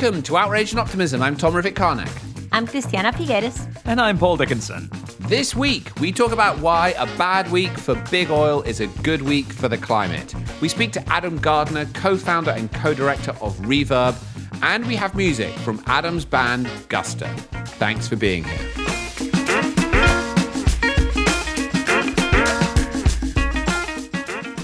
Welcome to Outrage and Optimism. I'm Tom Rivett-Carnac. I'm Christiana Figueres. And I'm Paul Dickinson. This week, we talk about why a bad week for big oil is a good week for the climate. We speak to Adam Gardner, co-founder and co-director of Reverb, and we have music from Adam's band, Gusto. Thanks for being here.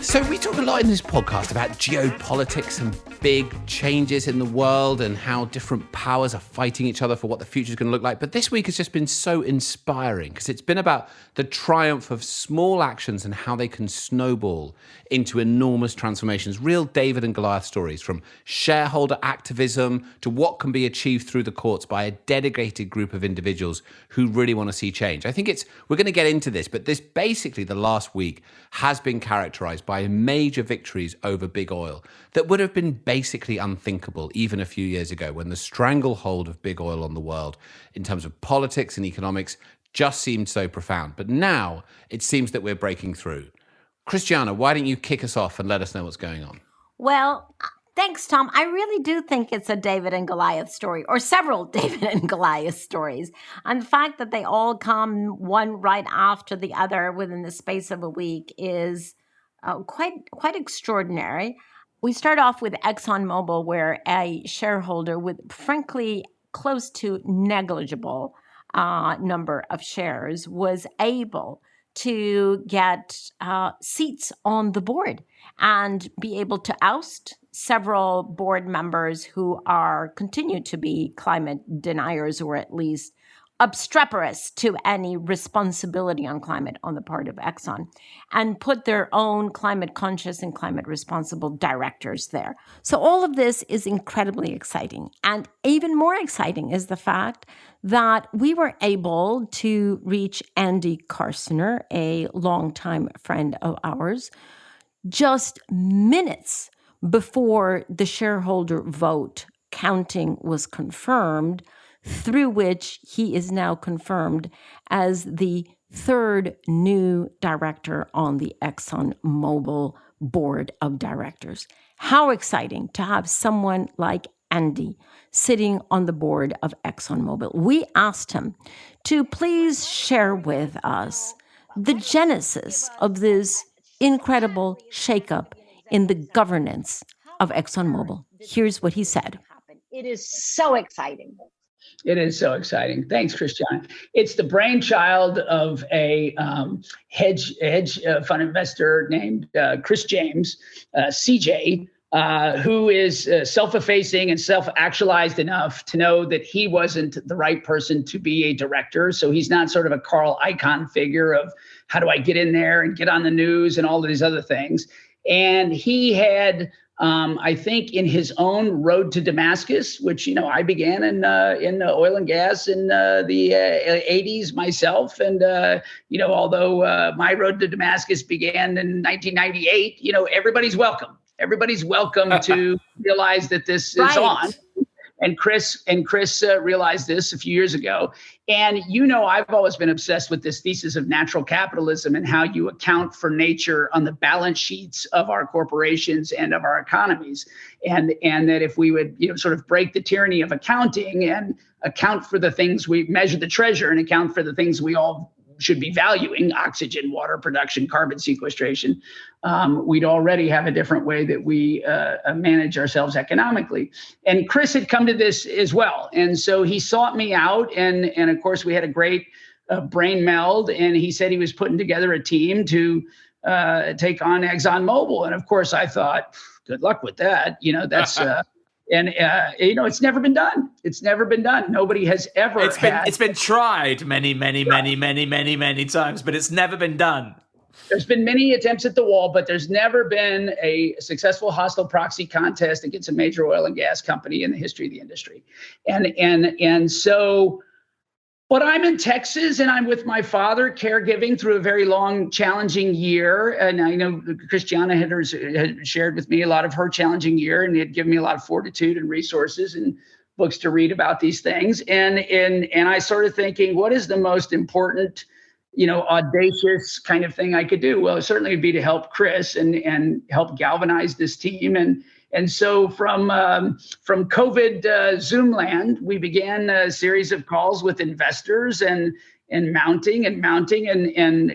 So we talk a lot in this podcast about geopolitics and big changes in the world and how different powers are fighting each other for what the future is going to look like. But this week has just been so inspiring because it's been about the triumph of small actions and how they can snowball into enormous transformations. Real David and Goliath stories, from shareholder activism to what can be achieved through the courts by a dedicated group of individuals who really want to see change. I think we're going to get into this, but this basically the last week has been characterized by major victories over big oil that would have been basically unthinkable even a few years ago, when the stranglehold of big oil on the world in terms of politics and economics just seemed so profound. But now it seems that we're breaking through. Christiana, why don't you kick us off and let us know what's going on? Well, thanks, Tom. I really do think it's a David and Goliath story, or several David and Goliath stories. And the fact that they all come one right after the other within the space of a week is quite extraordinary. We start off with ExxonMobil, where a shareholder with, frankly, close to negligible number of shares was able to get seats on the board and be able to oust several board members who continue to be climate deniers, or at least obstreperous to any responsibility on climate on the part of Exxon, and put their own climate conscious and climate responsible directors there. So all of this is incredibly exciting. And even more exciting is the fact that we were able to reach Andy Karsner, a longtime friend of ours, just minutes before the shareholder vote counting was confirmed, through which he is now confirmed as the third new director on the ExxonMobil board of directors. How exciting to have someone like Andy sitting on the board of ExxonMobil. We asked him to please share with us the genesis of this incredible shakeup in the governance of ExxonMobil. Here's what he said. It is so exciting. It is so exciting. Thanks, Christiana. It's the brainchild of a hedge fund investor named Chris James, CJ, who is self-effacing and self-actualized enough to know that he wasn't the right person to be a director. So he's not sort of a Carl Icahn figure of how do I get in there and get on the news and all of these other things. And he had, I think, in his own road to Damascus, which, I began in oil and gas in the 80s myself. And, although my road to Damascus began in 1998, everybody's welcome. Everybody's welcome to realize that this is on. And Chris realized this a few years ago. And, I've always been obsessed with this thesis of natural capitalism and how you account for nature on the balance sheets of our corporations and of our economies. And that if we would, sort of break the tyranny of accounting and account for the things we measure the treasure and account for the things we all should be valuing, oxygen, water production, carbon sequestration, we'd already have a different way that we manage ourselves economically. And Chris had come to this as well. And so he sought me out. And of course, we had a great brain meld. And he said he was putting together a team to take on ExxonMobil. And of course, I thought, good luck with that. That's... it's never been done. It's never been done. Nobody has ever It's been tried many times, but it's never been done. There's been many attempts at the wall, but there's never been a successful hostile proxy contest against a major oil and gas company in the history of the industry. And so, but I'm in Texas and I'm with my father caregiving through a very long, challenging year. And I know Christiana had shared with me a lot of her challenging year, and had given me a lot of fortitude and resources and books to read about these things. And I started thinking, what is the most important, audacious kind of thing I could do? Well, it certainly would be to help Chris and help galvanize this team And so from COVID Zoom land, we began a series of calls with investors and mounting and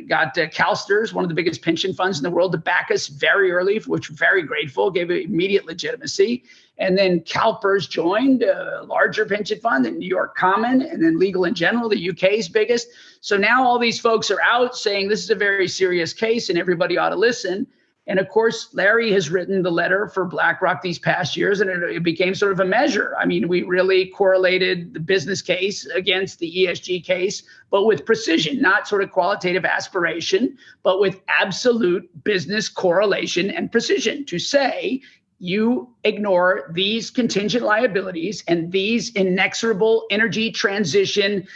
got Karsner, one of the biggest pension funds in the world, to back us very early, for which we're very grateful, gave it immediate legitimacy. And then CalPERS joined, a larger pension fund, the New York Common, and then Legal & General, the UK's biggest. So now all these folks are out saying this is a very serious case and everybody ought to listen. And of course, Larry has written the letter for BlackRock these past years, and it became sort of a measure. I mean, we really correlated the business case against the ESG case, but with precision, not sort of qualitative aspiration, but with absolute business correlation and precision to say, you ignore these contingent liabilities and these inexorable energy transition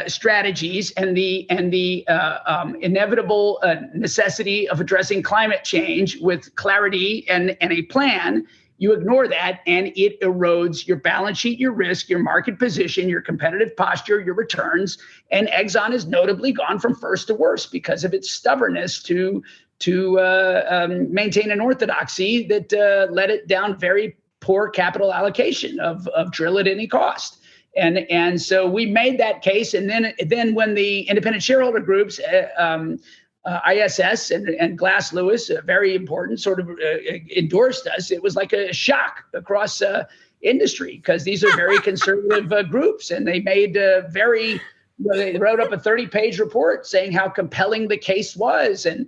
strategies and the inevitable necessity of addressing climate change with clarity and a plan. You ignore that and it erodes your balance sheet, your risk, your market position, your competitive posture, your returns. And Exxon has notably gone from first to worst because of its stubbornness to maintain an orthodoxy that led it down very poor capital allocation of drill at any cost. And so we made that case. And then when the independent shareholder groups, ISS and Glass Lewis, very important, sort of endorsed us, it was like a shock across industry because these are very conservative groups. And they made they wrote up a 30-page report saying how compelling the case was. And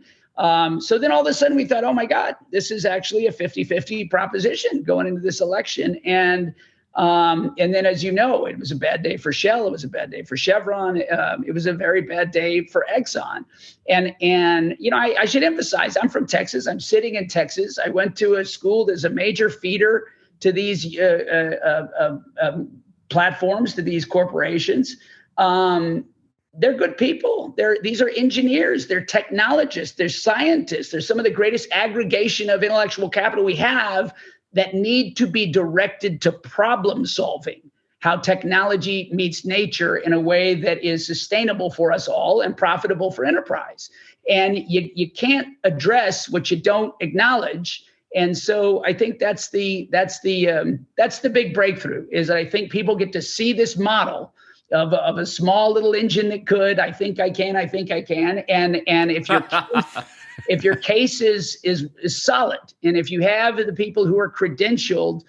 so then all of a sudden we thought, oh my God, this is actually a 50-50 proposition going into this election. And then, as you know, it was a bad day for Shell. It was a bad day for Chevron. It was a very bad day for Exxon. And you know, I should emphasize, I'm from Texas. I'm sitting in Texas. I went to a school that's a major feeder to these platforms, to these corporations. They're good people. These are engineers. They're technologists. They're scientists. They're some of the greatest aggregation of intellectual capital we have that need to be directed to problem solving, how technology meets nature in a way that is sustainable for us all and profitable for enterprise. And you can't address what you don't acknowledge. And so I think that's the big breakthrough, is that I think people get to see this model of a small little engine that could, I think I can. And if your case is solid, and if you have the people who are credentialed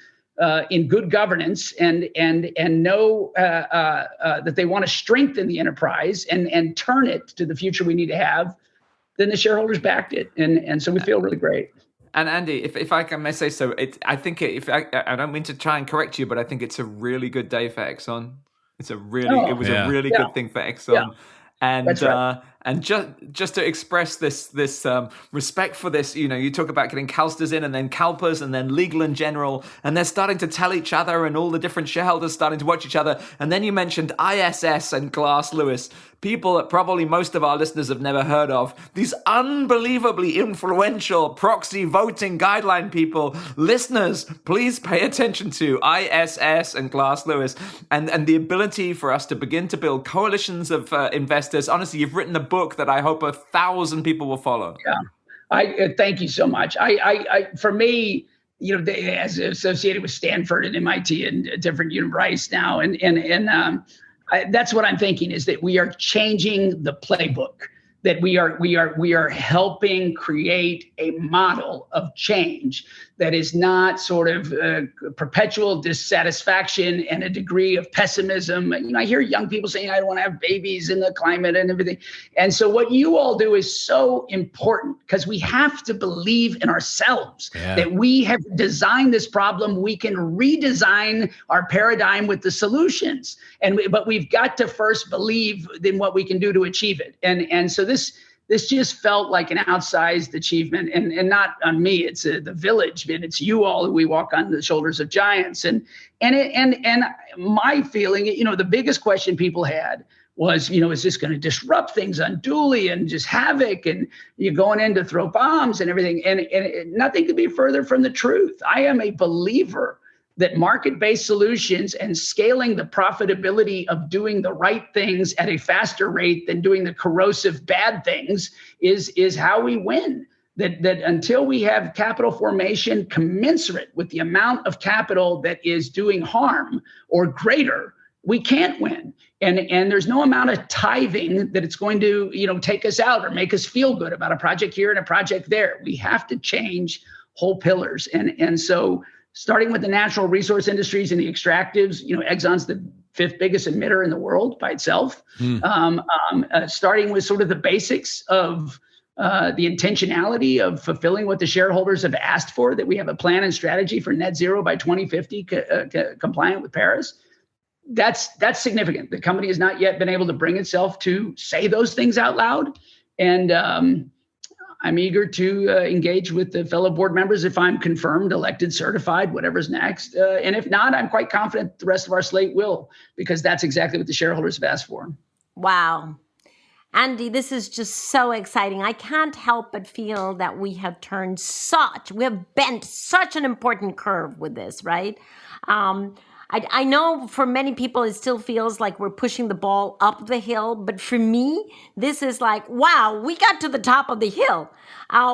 in good governance and know that they want to strengthen the enterprise and turn it to the future we need to have, then the shareholders backed it, and so we feel really great. And Andy, if I may say so, I don't mean to try and correct you, but I think it's a really good day for Exxon. It was a really good thing for Exxon. Yeah. And That's right. And just to express this respect for this, you know, you talk about getting Karsner in and then CalPERS and then Legal & General, and they're starting to tell each other and all the different shareholders starting to watch each other. And then you mentioned ISS and Glass Lewis, people that probably most of our listeners have never heard of. These unbelievably influential proxy voting guideline people. Listeners, please pay attention to ISS and Glass Lewis and the ability for us to begin to build coalitions of investors. Honestly, you've written a book that I hope 1,000 people will follow. Yeah, I thank you so much. I for me, you know, as associated with Stanford and MIT and different universities now, and that's what I'm thinking, is that we are changing the playbook. That we are helping create a model of change that is not sort of perpetual dissatisfaction and a degree of pessimism. You know, I hear young people saying, I don't want to have babies in the climate and everything. And so what you all do is so important, because we have to believe in ourselves, that we have designed this problem. We can redesign our paradigm with the solutions. But we've got to first believe in what we can do to achieve it. And so this just felt like an outsized achievement, and not on me. It's the village, and it's you all who we walk on the shoulders of giants. And my feeling, you know, the biggest question people had was, you know, is this going to disrupt things unduly and just havoc, and you're going in to throw bombs and everything? And nothing could be further from the truth. I am a believer that market-based solutions and scaling the profitability of doing the right things at a faster rate than doing the corrosive bad things is how we win. that until we have capital formation commensurate with the amount of capital that is doing harm or greater, we can't win. And there's no amount of tithing that it's going to, take us out or make us feel good about a project here and a project there. We have to change whole pillars. And so starting with the natural resource industries and the extractives, Exxon's the 5th biggest emitter in the world by itself. Starting with sort of the basics of the intentionality of fulfilling what the shareholders have asked for, that we have a plan and strategy for net zero by 2050, compliant with Paris. That's significant. The company has not yet been able to bring itself to say those things out loud. And I'm eager to engage with the fellow board members if I'm confirmed, elected, certified, whatever's next. And if not, I'm quite confident the rest of our slate will, because that's exactly what the shareholders have asked for. Wow. Andy, this is just so exciting. I can't help but feel that we have bent such an important curve with this, right? I know for many people, it still feels like we're pushing the ball up the hill. But for me, this is like, wow, we got to the top of the hill.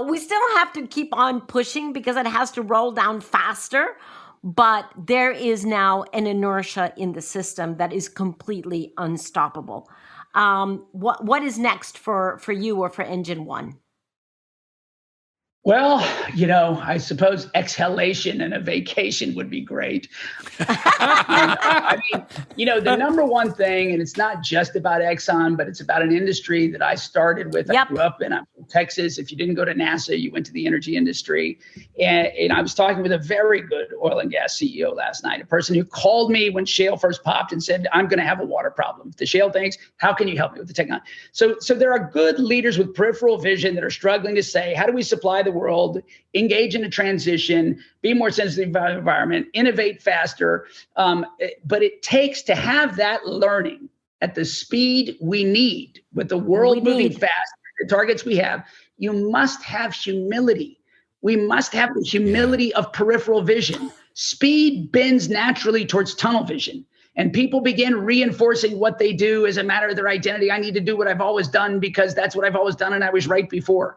We still have to keep on pushing because it has to roll down faster. But there is now an inertia in the system that is completely unstoppable. What is next for you or for Engine One? Well, I suppose exhalation and a vacation would be great. The number one thing, and it's not just about Exxon, but it's about an industry that I started with. Yep. I grew up in Texas. If you didn't go to NASA, you went to the energy industry. And I was talking with a very good oil and gas CEO last night, a person who called me when shale first popped and said, I'm going to have a water problem. The shale things, how can you help me with the technology? So there are good leaders with peripheral vision that are struggling to say, how do we supply the world, engage in a transition, be more sensitive about the environment, innovate faster. But it takes to have that learning at the speed we need with the world moving fast, the targets we have. You must have humility. We must have the humility of peripheral vision. Speed bends naturally towards tunnel vision. And people begin reinforcing what they do as a matter of their identity. I need to do what I've always done because that's what I've always done and I was right before.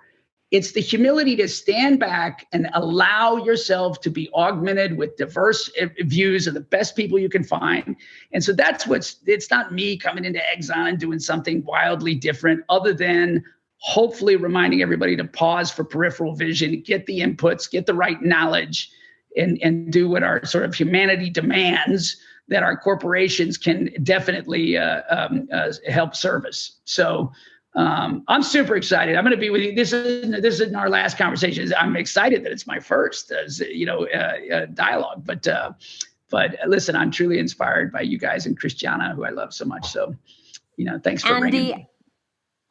It's the humility to stand back and allow yourself to be augmented with diverse views of the best people you can find. And so it's not me coming into Exxon and doing something wildly different other than hopefully reminding everybody to pause for peripheral vision, get the inputs, get the right knowledge, and do what our sort of humanity demands that our corporations can definitely help service. So I'm super excited. I'm going to be with you. This isn't our last conversation. I'm excited that it's my first, dialogue. But listen, I'm truly inspired by you guys and Christiana, who I love so much. So, thanks for bringing me.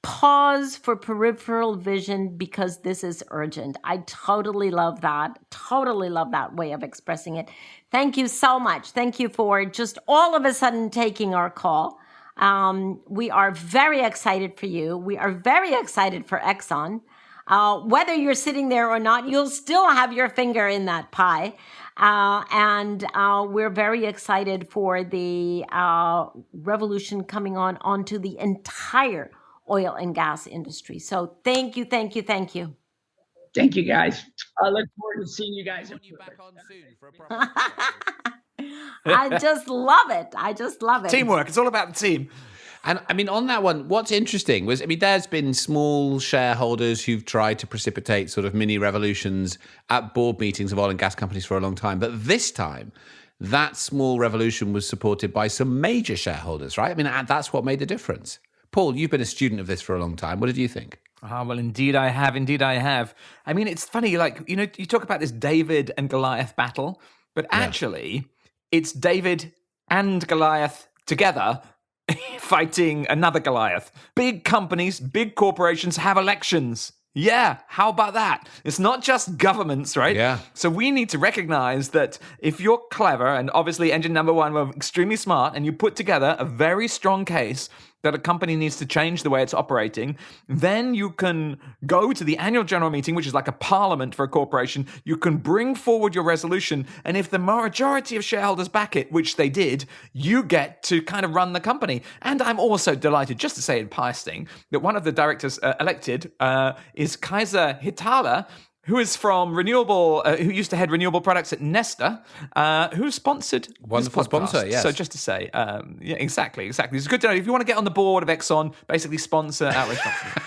Pause for peripheral vision because this is urgent. I totally love that. Totally love that way of expressing it. Thank you so much. Thank you for just all of a sudden taking our call. We are very excited for you. We are very excited for Exxon. Whether you're sitting there or not, you'll still have your finger in that pie. And we're very excited for the revolution coming onto the entire oil and gas industry. So thank you, thank you, thank you. Thank you, guys. I look forward to seeing you guys. You back on soon for a proper I just love it. I just love it. Teamwork. It's all about the team. And I mean, on that one, what's interesting was, there's been small shareholders who've tried to precipitate sort of mini revolutions at board meetings of oil and gas companies for a long time. But this time, that small revolution was supported by some major shareholders, right? That's what made the difference. Paul, you've been a student of this for a long time. What did you think? Well, indeed I have. It's funny, you talk about this David and Goliath battle, but actually it's David and Goliath together fighting another Goliath. Big companies, big corporations have elections. Yeah, how about that? It's not just governments, right? Yeah. So we need to recognize that if you're clever, and obviously Engine Number One were extremely smart, and you put together a very strong case, that a company needs to change the way it's operating, then you can go to the annual general meeting, which is like a parliament for a corporation. You can bring forward your resolution, and if the majority of shareholders back it, which they did, you get to kind of run the company. And I'm also delighted, just to say in passing, that one of the directors elected is Kaiser Hitala, who is from renewable, who used to head renewable products at Nesta, who sponsored Wonderful this podcast. sponsor, yes. So just to say, yeah, exactly. It's good to know. If you want to get on the board of Exxon, basically sponsor Outrage+Optimism.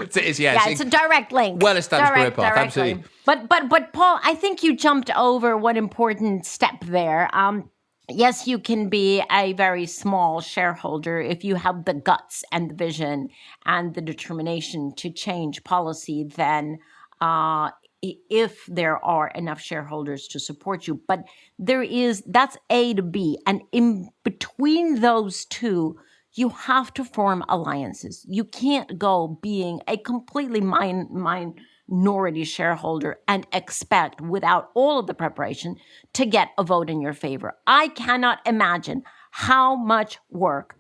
It's a direct link. Well-established career path, absolutely. But Paul, I think you jumped over one important step there. Yes, you can be a very small shareholder if you have the guts and the vision and the determination to change policy, then if there are enough shareholders to support you. But that's A to B. And in between those two, you have to form alliances. You can't go being a completely minority shareholder and expect, without all of the preparation, to get a vote in your favor. I cannot imagine how much work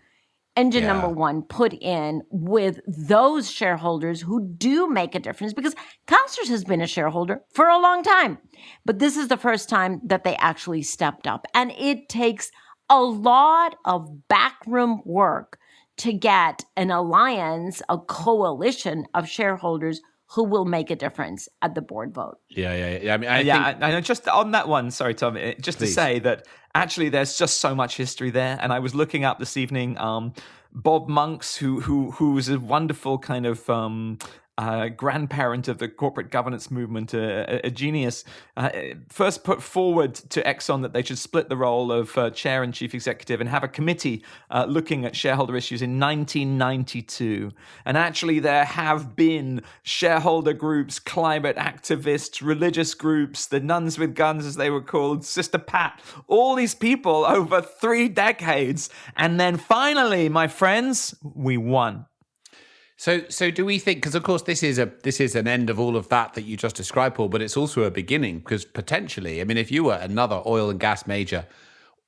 engine number one put in with those shareholders who do make a difference, because Karsner has been a shareholder for a long time. But this is the first time that they actually stepped up. And it takes a lot of backroom work to get an alliance, a coalition of shareholders who will make a difference at the board vote. Yeah. I mean, I know. Just on that one, sorry, Tom, just to say that actually there's just so much history there. And I was looking up this evening, Bob Monks, who was a wonderful kind of grandparent of the corporate governance movement, a genius, first put forward to Exxon that they should split the role of chair and chief executive and have a committee looking at shareholder issues in 1992. And actually there have been shareholder groups, climate activists, religious groups, the Nuns with Guns, as they were called, Sister Pat, all these people over 3 decades. And then finally, my friends, we won. So do we think, because of course this is an end of all of that you just described, Paul, but it's also a beginning, because potentially, I mean, if you were another oil and gas major,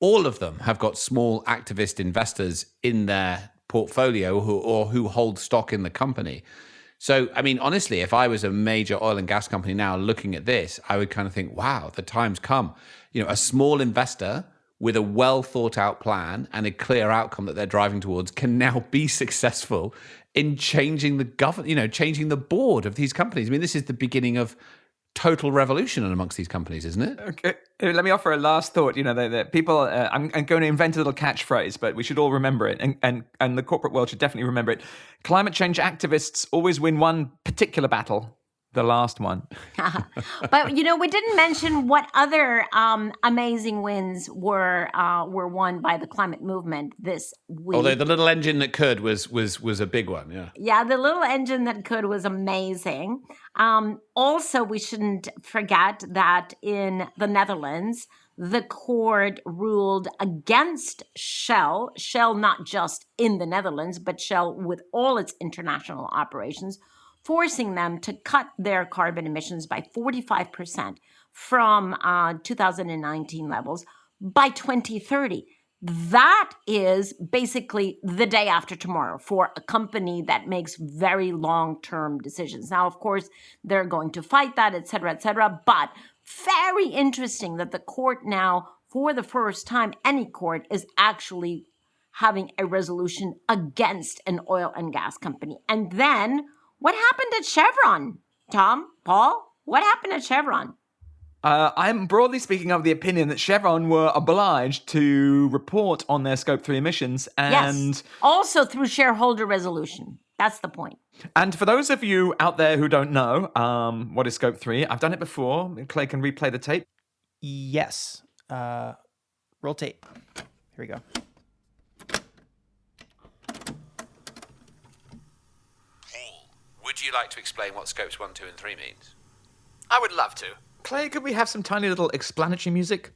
all of them have got small activist investors in their portfolio who hold stock in the company. So, I mean, honestly, if I was a major oil and gas company now looking at this, I would kind of think, wow, the time's come. You know, a small investor with a well thought out plan and a clear outcome that they're driving towards can now be successful in changing changing the board of these companies. I mean, this is the beginning of total revolution amongst these companies, isn't it? Okay. Let me offer a last thought. You know, the people, I'm going to invent a little catchphrase, but we should all remember it. And the corporate world should definitely remember it. Climate change activists always win one particular battle. The last one. But, we didn't mention what other amazing wins were won by the climate movement this week. Although the little engine that could was a big one, yeah. Yeah, the little engine that could was amazing. Also, we shouldn't forget that in the Netherlands, the court ruled against Shell, not just in the Netherlands, but Shell with all its international operations, forcing them to cut their carbon emissions by 45% from 2019 levels by 2030. That is basically the day after tomorrow for a company that makes very long-term decisions. Now, of course, they're going to fight that, et cetera, but very interesting that the court now, for the first time, any court is actually having a resolution against an oil and gas company. And then what happened at Chevron, Tom, Paul? What happened at Chevron? I'm broadly speaking of the opinion that Chevron were obliged to report on their Scope 3 emissions. And yes, also through shareholder resolution. That's the point. And for those of you out there who don't know what is Scope 3, I've done it before. Clay can replay the tape. Yes. Roll tape. Here we go. Would you like to explain what scopes 1, 2, and 3 means? I would love to. Clay, could we have some tiny little explanatory music?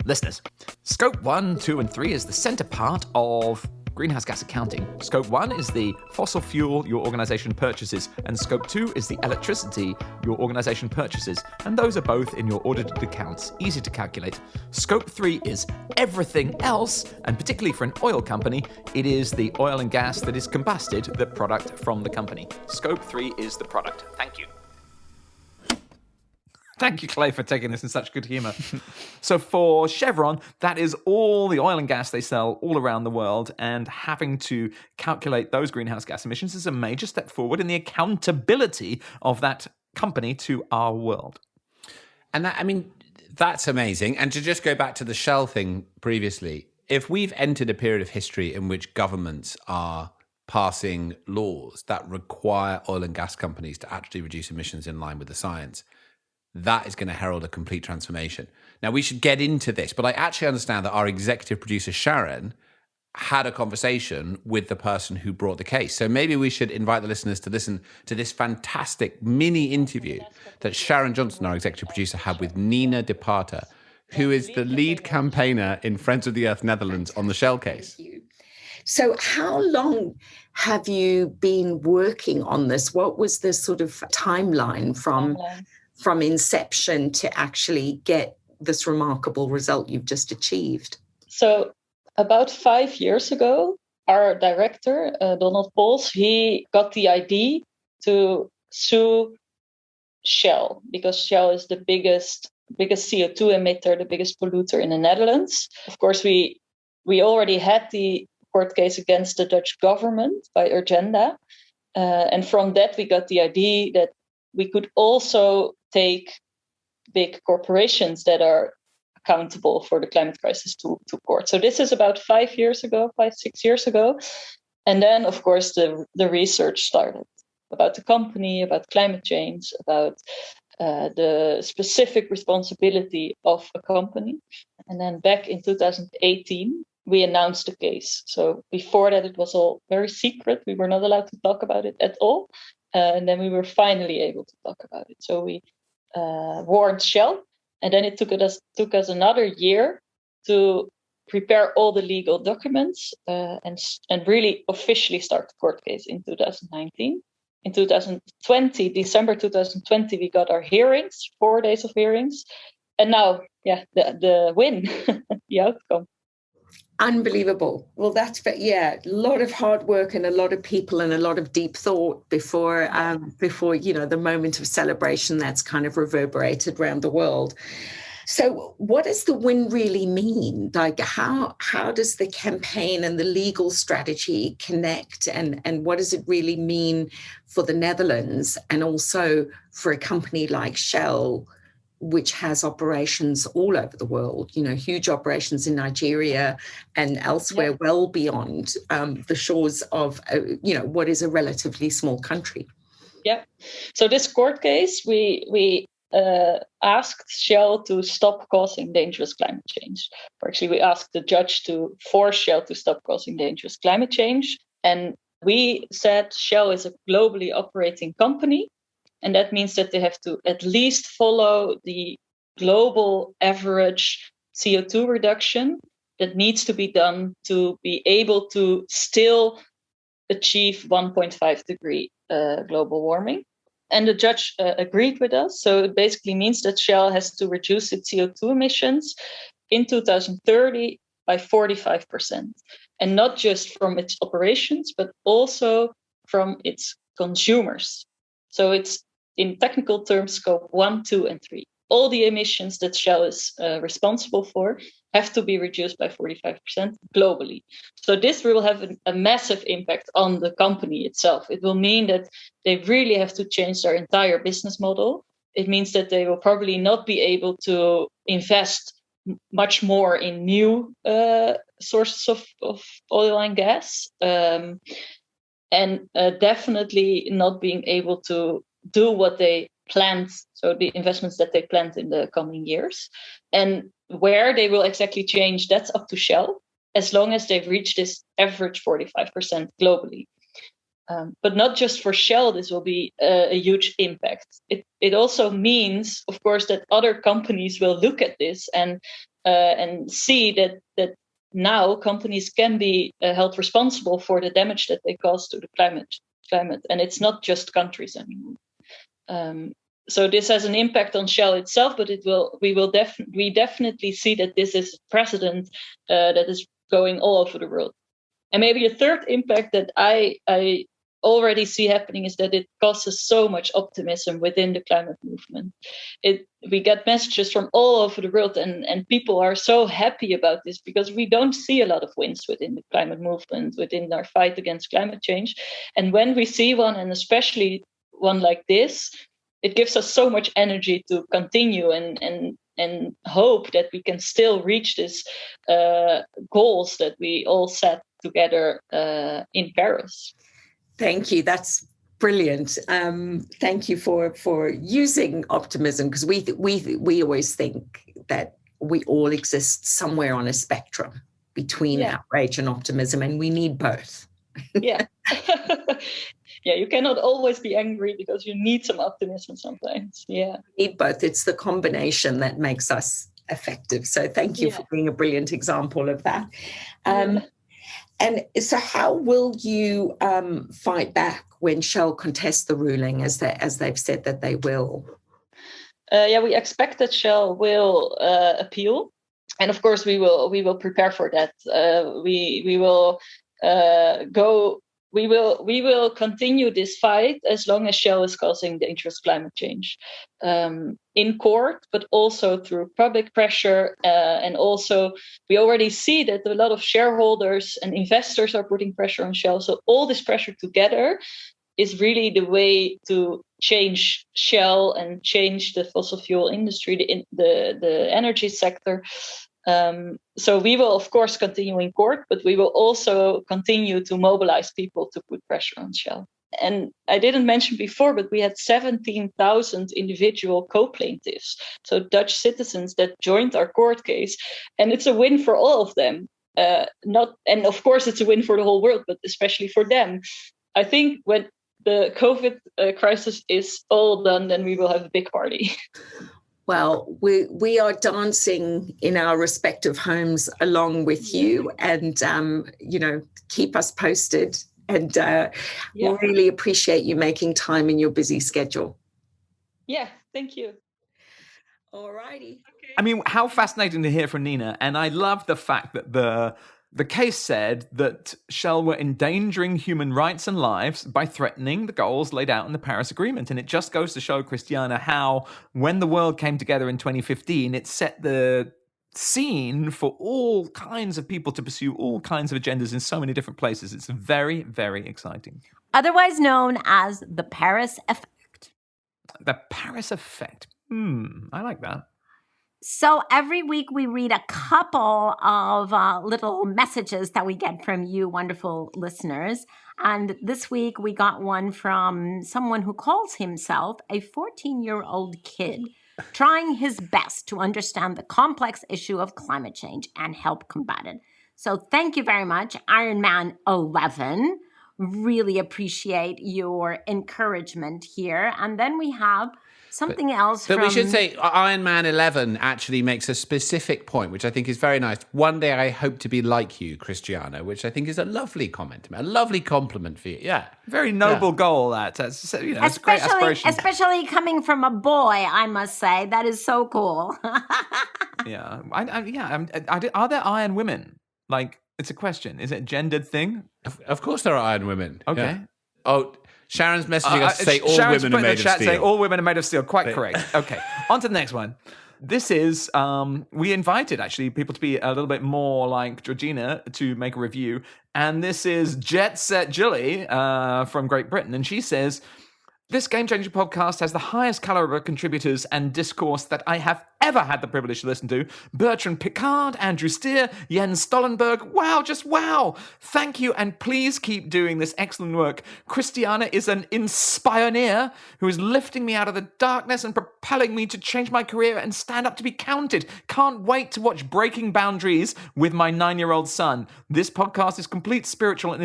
Listeners, Scope 1, 2, and 3 is the center part of Greenhouse gas accounting. Scope 1 is the fossil fuel your organization purchases, and Scope 2 is the electricity your organization purchases, and those are both in your audited accounts. Easy to calculate. Scope 3 is everything else, and particularly for an oil company, it is the oil and gas that is combusted, the product from the company. Scope 3 is the product. Thank you. Thank you, Clay, for taking this in such good humor. So for Chevron, that is all the oil and gas they sell all around the world, and having to calculate those greenhouse gas emissions is a major step forward in the accountability of that company to our world. And that, I mean, that's amazing. And to just go back to the Shell thing previously, if we've entered a period of history in which governments are passing laws that require oil and gas companies to actually reduce emissions in line with the science, that is going to herald a complete transformation. Now, we should get into this, but I actually understand that our executive producer, Sharon, had a conversation with the person who brought the case. So maybe we should invite the listeners to listen to this fantastic mini interview that Sharon Johnson, our executive producer, had with Nina De Parter, who is the lead campaigner in Friends of the Earth Netherlands on the Shell case. So how long have you been working on this? What was the sort of timeline from inception to actually get this remarkable result you've just achieved? So about 5 years ago, our director, Donald Pols, he got the idea to sue Shell, because Shell is the biggest CO2 emitter, the biggest polluter in the Netherlands. Of course, we already had the court case against the Dutch government by Urgenda. And from that, we got the idea that we could also take big corporations that are accountable for the climate crisis to court. So this is about 5 years ago, 6 years ago. And then, of course, the research started about the company, about climate change, about the specific responsibility of a company. And then back in 2018, we announced the case. So before that, it was all very secret. We were not allowed to talk about it at all. And then we were finally able to talk about it. So we warned Shell, and then it took us another year to prepare all the legal documents and really officially start the court case in 2019. In 2020, December 2020, we got our hearings, 4 days of hearings, and now, the win, the outcome. Unbelievable. Well, a lot of hard work and a lot of people and a lot of deep thought before the moment of celebration that's kind of reverberated around the world. So what does the win really mean? Like, how does the campaign and the legal strategy connect, and what does it really mean for the Netherlands and also for a company like Shell, which has operations all over the world, huge operations in Nigeria and elsewhere, well beyond the shores of, what is a relatively small country. Yeah. So this court case, we asked Shell to stop causing dangerous climate change. Or actually, we asked the judge to force Shell to stop causing dangerous climate change. And we said Shell is a globally operating company. And that means that they have to at least follow the global average CO2 reduction that needs to be done to be able to still achieve 1.5 degree global warming. And the judge agreed with us. So it basically means that Shell has to reduce its CO2 emissions in 2030 by 45%. And not just from its operations, but also from its consumers. So it's, in technical terms, scope 1, 2, and 3. All the emissions that Shell is responsible for have to be reduced by 45% globally. So this will have a massive impact on the company itself. It will mean that they really have to change their entire business model. It means that they will probably not be able to invest much more in new sources of oil and gas, and definitely not being able to do what they planned, so the investments that they planned in the coming years. And where they will exactly change, that's up to Shell, as long as they've reached this average 45% globally. But not just for Shell, this will be a huge impact. It also means, of course, that other companies will look at this and see that now companies can be held responsible for the damage that they cause to the climate, and it's not just countries anymore. So this has an impact on Shell itself, but we definitely see that this is a precedent that is going all over the world. And maybe a third impact that I already see happening is that it causes so much optimism within the climate movement. We get messages from all over the world, and people are so happy about this because we don't see a lot of wins within the climate movement, within our fight against climate change. And when we see one, and especially one like this, it gives us so much energy to continue and hope that we can still reach these goals that we all set together in Paris. Thank you. That's brilliant. Thank you for using optimism, because we always think that we all exist somewhere on a spectrum between outrage and optimism, and we need both. Yeah. Yeah, you cannot always be angry because you need some optimism sometimes. Yeah. We need both. It's the combination that makes us effective. So thank you for being a brilliant example of that. And so how will you fight back when Shell contests the ruling, as they've said that they will? We expect that Shell will appeal. And of course, we will prepare for that. We will continue this fight as long as Shell is causing dangerous climate change in court, but also through public pressure. And also, we already see that a lot of shareholders and investors are putting pressure on Shell. So all this pressure together is really the way to change Shell and change the fossil fuel industry, the energy sector. So we will, of course, continue in court, but we will also continue to mobilize people to put pressure on Shell. And I didn't mention before, but we had 17,000 individual co-plaintiffs, so Dutch citizens that joined our court case, and it's a win for all of them. And of course, it's a win for the whole world, but especially for them. I think when the COVID crisis is all done, then we will have a big party. Well, we are dancing in our respective homes along with you, and keep us posted. And we really appreciate you making time in your busy schedule. Yeah, thank you. All righty. Okay. I mean, how fascinating to hear from Nina. And I love the fact that the case said that Shell were endangering human rights and lives by threatening the goals laid out in the Paris Agreement. And it just goes to show, Christiana, how when the world came together in 2015, it set the scene for all kinds of people to pursue all kinds of agendas in so many different places. It's very, very exciting. Otherwise known as the Paris effect. The Paris effect. I like that. So every week we read a couple of little messages that we get from you wonderful listeners. And this week we got one from someone who calls himself a 14-year-old kid trying his best to understand the complex issue of climate change and help combat it. So thank you very much, Ironman 11. Really appreciate your encouragement here. And then we have something else. But we should say Iron Man 11 actually makes a specific point, which I think is very nice. One day I hope to be like you, Christiana, which I think is a lovely comment, a lovely compliment for you. Yeah. Very noble goal, that. That's, it's a great aspiration. Especially coming from a boy, I must say. That is so cool. Yeah. Are there iron women? Like, it's a question. Is it a gendered thing? Of course there are iron women. Okay. Yeah. Oh, Sharon's messaging us to say all women are made of steel. Saying all women are made of steel. Quite correct. Okay. On to the next one. This is, we invited actually people to be a little bit more like Georgina to make a review. And this is Jet Set Julie from Great Britain. And she says, this Game Changer podcast has the highest caliber contributors and discourse that I have ever had the privilege to listen to. Bertrand Piccard, Andrew Steer, Jens Stollenberg. Wow, just wow. Thank you, and please keep doing this excellent work. Christiana is an inspireer who is lifting me out of the darkness and propelling me to change my career and stand up to be counted. Can't wait to watch Breaking Boundaries with my 9-year-old son. This podcast is complete spiritual and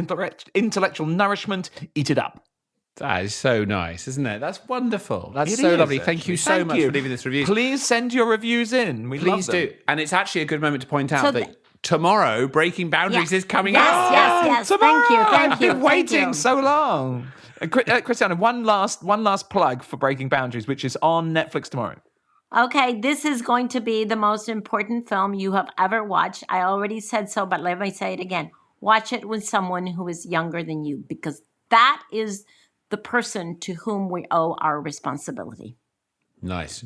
intellectual nourishment. Eat it up. That is so nice, isn't it? That's wonderful. That's so lovely. Thank you so much for leaving this review. Please send your reviews in. We love them. Please do. And it's actually a good moment to point out that tomorrow, Breaking Boundaries is coming Yes, out. yes. Tomorrow! Thank you. I've been Thank waiting you. so long. Christiana, one last plug for Breaking Boundaries, which is on Netflix tomorrow. Okay, this is going to be the most important film you have ever watched. I already said so, but let me say it again. Watch it with someone who is younger than you, because that is the person to whom we owe our responsibility. Nice.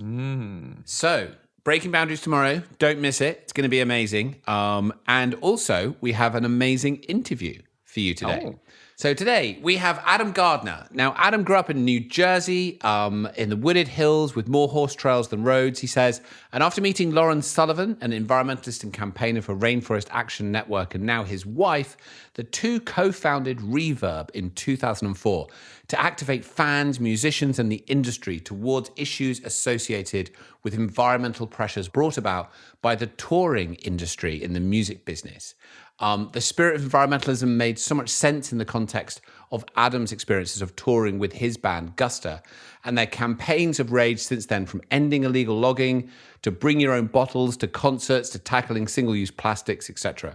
So, Breaking Boundaries tomorrow. Don't miss it. It's going to be amazing. And also, we have an amazing interview for you today. So today we have Adam Gardner. Now, Adam grew up in New Jersey, in the wooded hills with more horse trails than roads, he says. And after meeting Lauren Sullivan, an environmentalist and campaigner for Rainforest Action Network, and now his wife, the two co-founded Reverb in 2004 to activate fans, musicians, and the industry towards issues associated with environmental pressures brought about by the touring industry in the music business. The spirit of environmentalism made so much sense in the context of Adam's experiences of touring with his band, Guster, and their campaigns have raged since then, from ending illegal logging, to bring your own bottles, to concerts, to tackling single-use plastics, etc.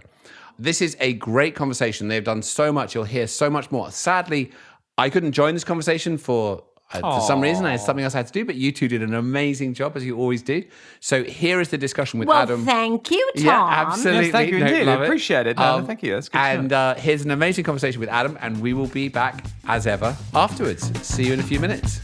This is a great conversation. They've done so much. You'll hear so much more. Sadly, I couldn't join this conversation for some reason. I had something else I had to do, but you two did an amazing job, as you always do. So here is the discussion with Adam. Well, thank you, Tom. Yeah, absolutely. Yes, thank you indeed. love I appreciate it. No, thank you. That's good. And here's an amazing conversation with Adam, and we will be back as ever afterwards. See you in a few minutes.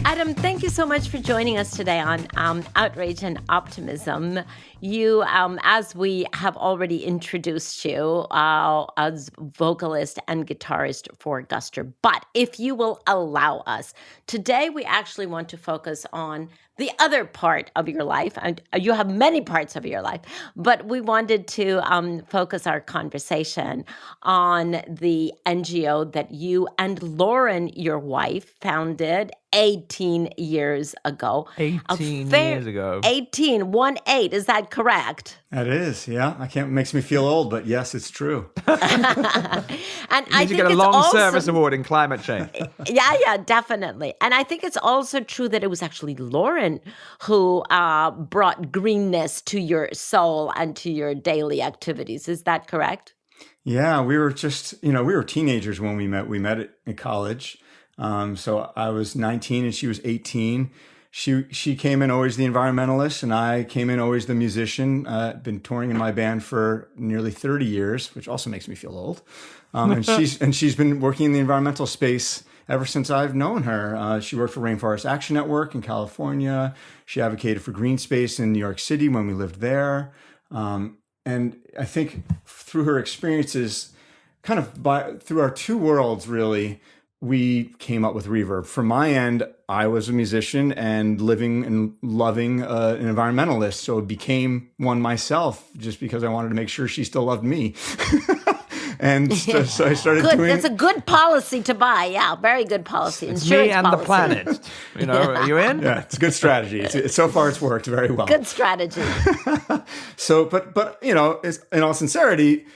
Adam, thank you so much for joining us today on Outrage and Optimism. You, as we have already introduced you, as vocalist and guitarist for Guster. But if you will allow us, today we actually want to focus on the other part of your life. And you have many parts of your life, but we wanted to focus our conversation on the NGO that you and Lauren, your wife, founded 18 years ago. 18 years ago. 18, 1-8, is that correct? That is, yeah. Makes me feel old, but yes, it's true. And I think you get a it's long also, service award in climate change. Yeah, definitely. And I think it's also true that it was actually Lauren who brought greenness to your soul and to your daily activities. Is that correct? Yeah, we were just, we were teenagers when we met. We met in college. So I was 19 and she was 18. She came in always the environmentalist, and I came in always the musician. Been touring in my band for nearly 30 years, which also makes me feel old. And she's been working in the environmental space ever since I've known her. She worked for Rainforest Action Network in California. She advocated for green space in New York City when we lived there. And I think through her experiences, through our two worlds, really, we came up with Reverb. From my end, I was a musician and living and loving an environmentalist, so it became one myself just because I wanted to make sure she still loved me. And so I started doing... That's a good policy to buy. Yeah, very good policy. Insurance me and policy. the planet. Are you in? Yeah, it's a good strategy. So far, it's worked very well. Good strategy. So, but in all sincerity,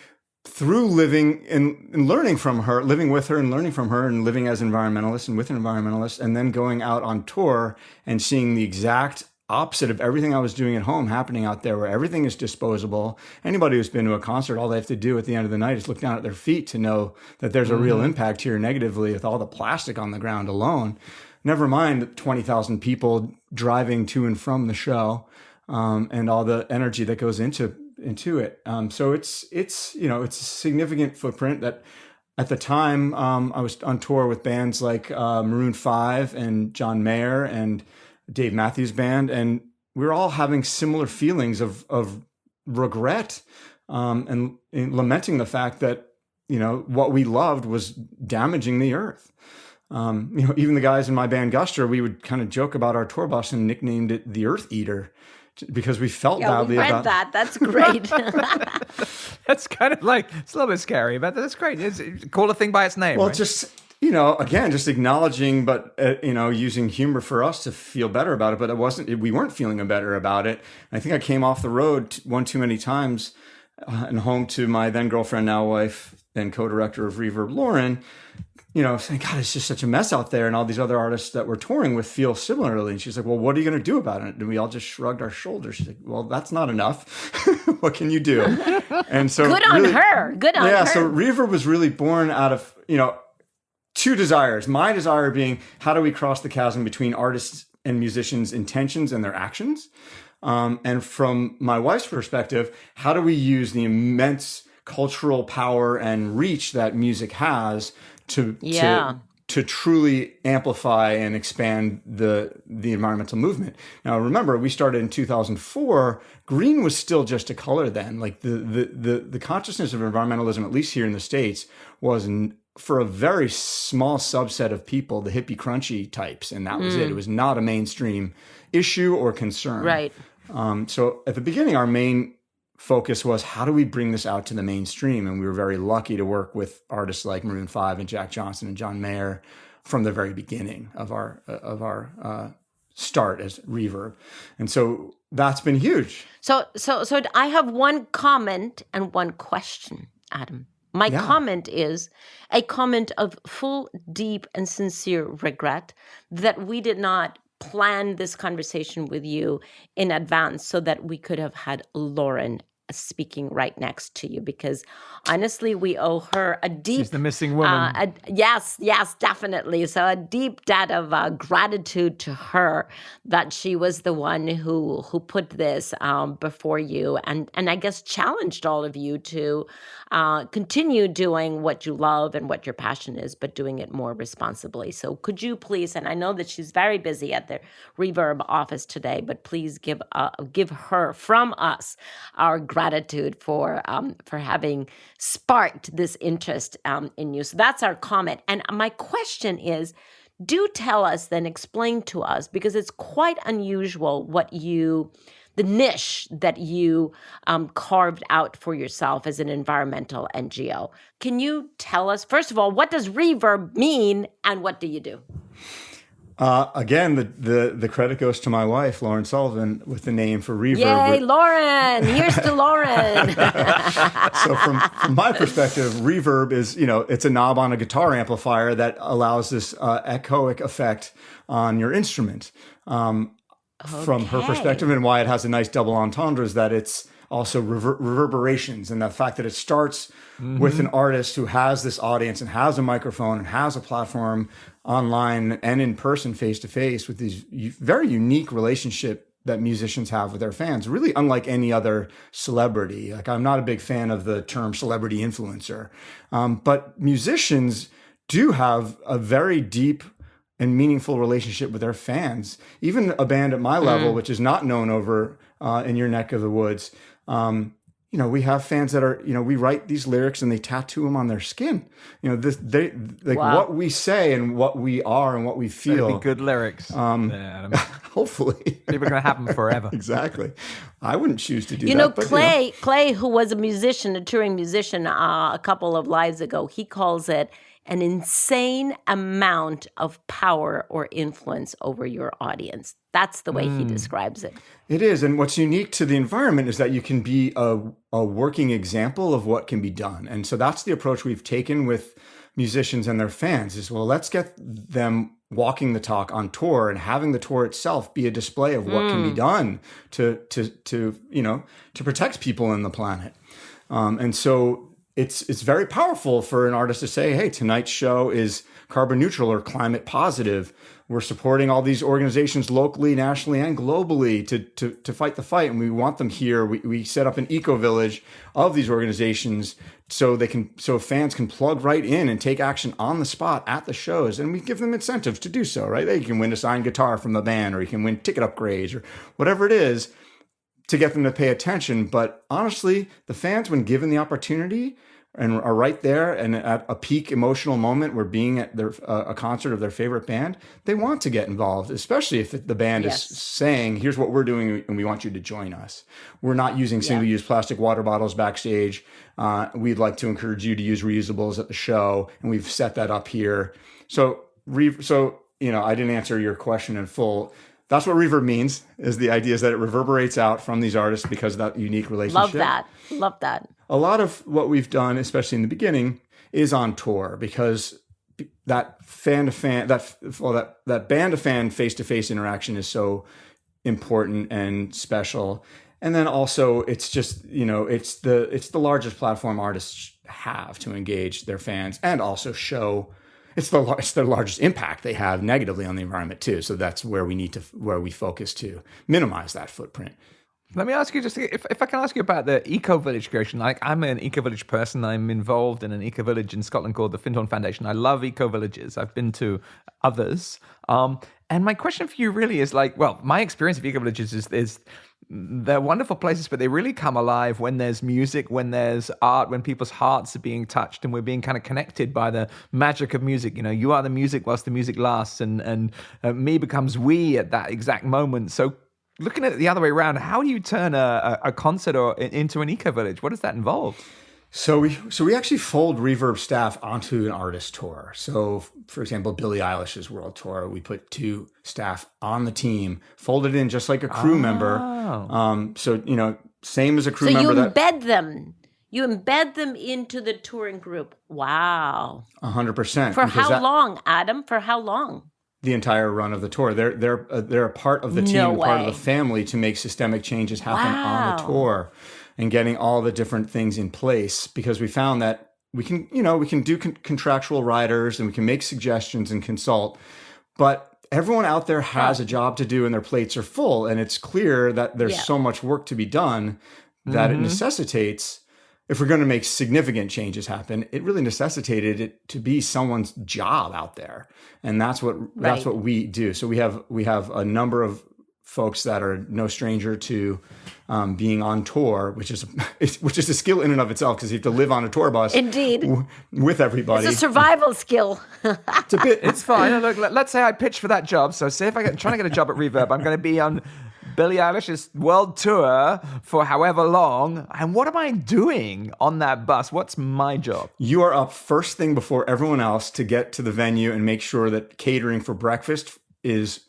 through living and learning from her, living with her and learning from her, and living as environmentalists and with an environmentalist, and then going out on tour and seeing the exact opposite of everything I was doing at home happening out there, where everything is disposable. Anybody who's been to a concert, all they have to do at the end of the night is look down at their feet to know that there's a real impact here negatively with all the plastic on the ground alone. Never mind 20,000 people driving to and from the show, and all the energy that goes into it. So it's a significant footprint that at the time I was on tour with bands like Maroon 5 and John Mayer and Dave Matthews Band, and we were all having similar feelings of regret and lamenting the fact that what we loved was damaging the earth. Even the guys in my band Guster, we would kind of joke about our tour bus and nicknamed it the Earth Eater, because we felt badly about that. That's great. That's kind of like, it's a little bit scary, but that's great. Call a thing by its name. Well, right? just again, just acknowledging, but using humor for us to feel better about it. But we weren't feeling better about it. And I think I came off the road one too many times and home to my then girlfriend, now wife, and co-director of Reverb, Lauren, saying, God, it's just such a mess out there. And all these other artists that we're touring with feel similarly. And she's like, well, what are you going to do about it? And we all just shrugged our shoulders. She's like, well, that's not enough. What can you do? And so Good on her. Good on her. Yeah. So Reverb was really born out of, two desires. My desire being, how do we cross the chasm between artists and musicians' intentions and their actions? And from my wife's perspective, how do we use the immense cultural power and reach that music has to truly amplify and expand the environmental movement? Now, remember, we started in 2004. Green was still just a color then. Like the consciousness of environmentalism, at least here in the States, was for a very small subset of people, the hippie crunchy types, and that was it. It was not a mainstream issue or concern. Right. So at the beginning, our main focus was, how do we bring this out to the mainstream? And we were very lucky to work with artists like Maroon 5 and Jack Johnson and John Mayer from the very beginning of our start as Reverb. And so that's been huge. So I have one comment and one question, Adam. My comment is a comment of full, deep, and sincere regret that we did not plan this conversation with you in advance so that we could have had Lauren speaking right next to you, because honestly, we owe her a deep... She's the missing woman. Yes, definitely. So a deep debt of gratitude to her that she was the one who put this before you and I guess challenged all of you to continue doing what you love and what your passion is, but doing it more responsibly. So could you please, and I know that she's very busy at the Reverb office today, but please give her from us our gratitude for having sparked this interest in you. So that's our comment. And my question is, do tell us then, explain to us, because it's quite unusual the niche that you carved out for yourself as an environmental NGO. Can you tell us, first of all, what does Reverb mean and what do you do? Again, the credit goes to my wife, Lauren Sullivan, with the name for Reverb. Yay, Lauren! Here's to Lauren. So from my perspective, Reverb is, it's a knob on a guitar amplifier that allows this echoic effect on your instrument. From her perspective, and why it has a nice double entendre is that it's also reverberations, and the fact that it starts with an artist who has this audience and has a microphone and has a platform online and in person, face to face, with these very unique relationship that musicians have with their fans, really unlike any other celebrity. Like, I'm not a big fan of the term celebrity influencer, but musicians do have a very deep and meaningful relationship with their fans. Even a band at my level, which is not known over in your neck of the woods, we have fans that are, we write these lyrics and they tattoo them on their skin. What we say and what we are and what we feel. That'd be good lyrics. Hopefully. People are going to have them forever. Exactly. I wouldn't choose to do that. Clay, who was a touring musician a couple of lives ago, he calls it an insane amount of power or influence over your audience. That's the way he describes it. It is. And what's unique to the environment is that you can be a working example of what can be done. And so that's the approach we've taken with musicians and their fans is, well, let's get them walking the talk on tour and having the tour itself be a display of what can be done to protect people and the planet. And so it's very powerful for an artist to say, hey, tonight's show is carbon neutral or climate positive. We're supporting all these organizations locally, nationally, and globally to fight the fight. And we want them here. We set up an eco-village of these organizations so fans can plug right in and take action on the spot at the shows. And we give them incentives to do so, right? They can win a signed guitar from the band, or you can win ticket upgrades, or whatever it is, to get them to pay attention. But honestly, the fans, when given the opportunity and are right there and at a peak emotional moment where being at a concert of their favorite band, they want to get involved, especially if the band is saying, here's what we're doing and we want you to join us. We're not using single-use plastic water bottles backstage. We'd like to encourage you to use reusables at the show, and we've set that up here. So I didn't answer your question in full. That's what reverb means, is the idea is that it reverberates out from these artists because of that unique relationship. Love that. A lot of what we've done, especially in the beginning, is on tour because that fan to fan, that band to fan face to face interaction is so important and special. And then also it's just, it's the largest platform artists have to engage their fans and also show it's the largest impact they have negatively on the environment too. So that's where we focus to minimize that footprint. Let me ask you just if I can ask you about the eco-village creation. Like, I'm an eco-village person. I'm involved in an eco-village in Scotland called the Findhorn Foundation. I love eco-villages. I've been to others. And my question for you really is my experience of eco-villages is they're wonderful places, but they really come alive when there's music, when there's art, when people's hearts are being touched and we're being kind of connected by the magic of music. You are the music whilst the music lasts, and me becomes we at that exact moment. So looking at it the other way around, how do you turn a concert into an eco-village? What does that involve? So we actually fold Reverb staff onto an artist tour. So, for example, Billie Eilish's world tour, we put 2 staff on the team, folded in just like a crew member. So, same as a crew member. So you embed them. You embed them into the touring group. Wow. 100%. For how long, Adam? For how long? The entire run of the tour. They're a part of the team, and part of the family to make systemic changes happen on the tour. And getting all the different things in place, because we found that we can do contractual riders and we can make suggestions and consult, but everyone out there has a job to do and their plates are full. And it's clear that there's so much work to be done that it necessitates, if we're going to make significant changes happen, it really necessitated it to be someone's job out there. And that's what we do. So we have a number of folks that are no stranger to being on tour, which is a skill in and of itself, because you have to live on a tour bus. Indeed. With everybody. It's a survival skill. It's fine. Look, let's say I pitch for that job. So say if I'm trying to get a job at Reverb, I'm going to be on Billie Eilish's world tour for however long. And what am I doing on that bus? What's my job? You are up first thing before everyone else to get to the venue and make sure that catering for breakfast is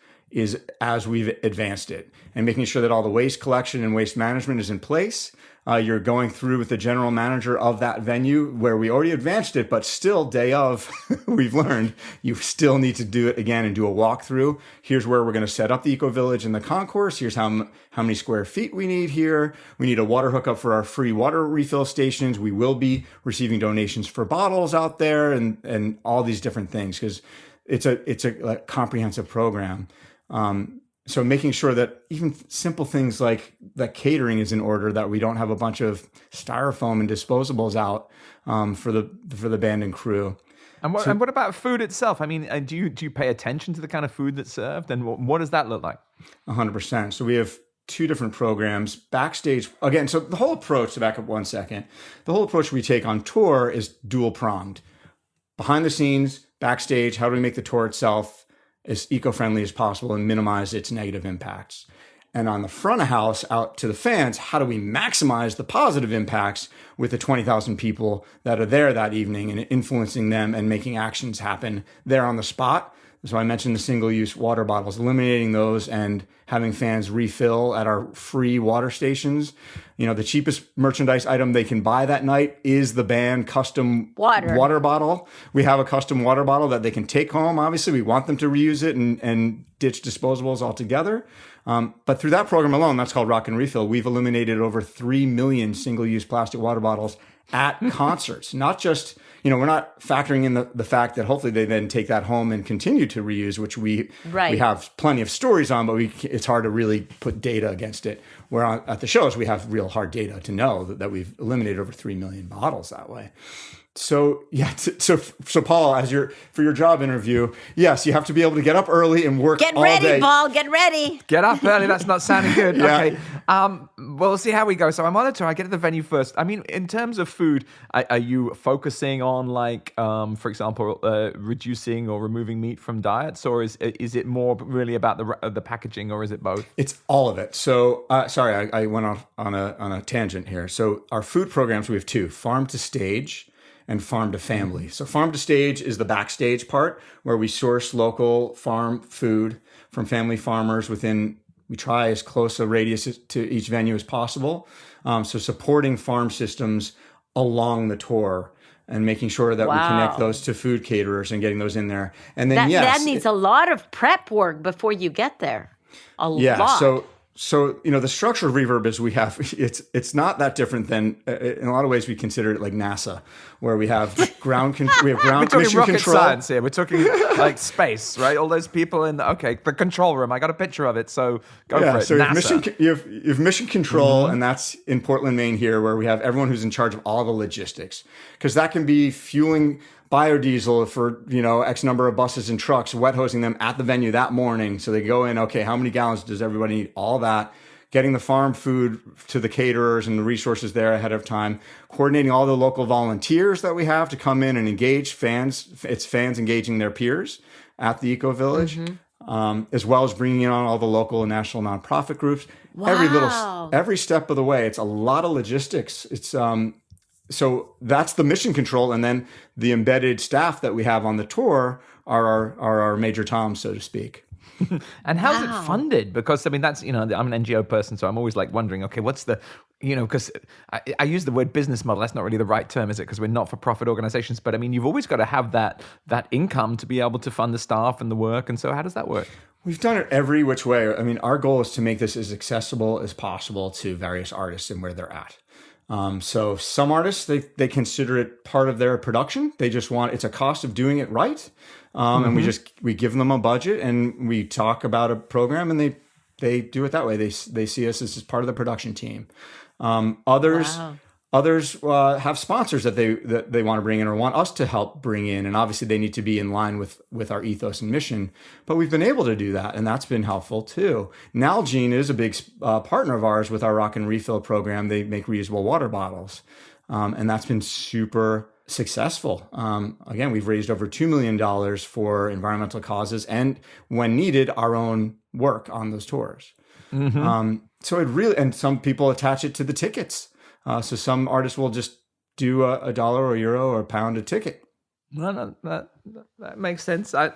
as we've advanced it, and making sure that all the waste collection and waste management is in place. You're going through with the general manager of that venue where we already advanced it, but still day of, we've learned you still need to do it again and do a walkthrough. Here's where we're going to set up the eco-village and the concourse. Here's how many square feet we need here. We need a water hookup for our free water refill stations. We will be receiving donations for bottles out there and all these different things, because it's a comprehensive program. So making sure that even simple things like that catering is in order, that we don't have a bunch of styrofoam and disposables out for the band and crew. And what about food itself? I mean, do you pay attention to the kind of food that's served, and what does that look like? 100%. So we have 2 different programs backstage. Again, so the whole approach, to back up 1 second, the whole approach we take on tour is dual pronged. Behind the scenes, backstage, how do we make the tour itself as eco-friendly as possible and minimize its negative impacts? And on the front of house, out to the fans, how do we maximize the positive impacts with the 20,000 people that are there that evening and influencing them and making actions happen there on the spot? So I mentioned the single-use water bottles, eliminating those and having fans refill at our free water stations. The cheapest merchandise item they can buy that night is the band custom water bottle. We have a custom water bottle that they can take home. Obviously, we want them to reuse it and ditch disposables altogether. But through that program alone, that's called Rock and Refill, we've eliminated over 3 million single-use plastic water bottles at concerts. Not just, we're not factoring in the fact that hopefully they then take that home and continue to reuse, which we have plenty of stories on, but it's hard to really put data against it. Where at the shows, we have real hard data to know that we've eliminated over 3 million bottles that way. So so Paul, for your job interview, yes, you have to be able to get up early and work all day. Get ready, Paul. Get ready. Get up early. That's not sounding good. Yeah. Okay. Well, we'll see how we go. So I'm on the tour. I get to the venue first. I mean, in terms of food, are you focusing on for example, reducing or removing meat from diets, or is it more really about the packaging, or is it both? It's all of it. So sorry, I went off on a tangent here. So our food programs, we have 2: farm to stage and farm to family. So farm to stage is the backstage part where we source local farm food from family farmers we try as close a radius to each venue as possible. So supporting farm systems along the tour. and making sure that we connect those to food caterers and getting those in there. And then that needs a lot of prep work before you get there. A lot. So the structure of Reverb is we have it's not that different than in a lot of ways we consider it like NASA, where we have ground We're talking mission rocket control. science here. We're talking like space, right? All those people in the control room. I got a picture of it, so go for it. So NASA. you have mission control, and that's in Portland, Maine here, where we have everyone who's in charge of all the logistics, because that can be fueling biodiesel for X number of buses and trucks, wet hosing them at the venue that morning, so they go in. Okay, how many gallons does everybody need? All that, getting the farm food to the caterers and the resources there ahead of time, coordinating all the local volunteers that we have to come in and engage fans. It's fans engaging their peers at the Eco Village, as well as bringing in on all the local and national nonprofit groups. Every step of the way. It's a lot of logistics. It's so that's the mission control, and then the embedded staff that we have on the tour are our major toms, so to speak. And how's it funded? Because I mean, that's I'm an NGO person, so I'm always like wondering, okay, what's the because I use the word business model. That's not really the right term, is it? Because we're not-for-profit organizations. But I mean, you've always got to have that income to be able to fund the staff and the work. And so, how does that work? We've done it every which way. I mean, our goal is to make this as accessible as possible to various artists and where they're at. So some artists, they consider it part of their production. They just it's a cost of doing it right. And we give them a budget and we talk about a program, and they do it that way. They see us as part of the production team. Others have sponsors that they want to bring in or want us to help bring in. And obviously they need to be in line with our ethos and mission, but we've been able to do that. And that's been helpful too. Nalgene is a big partner of ours with our Rock and Refill program. They make reusable water bottles. And that's been super successful. Again, we've raised over $2 million for environmental causes and, when needed, our own work on those tours. So it really, and some people attach it to the tickets. So some artists will just do a dollar or euro or pound a ticket. No, that makes sense. I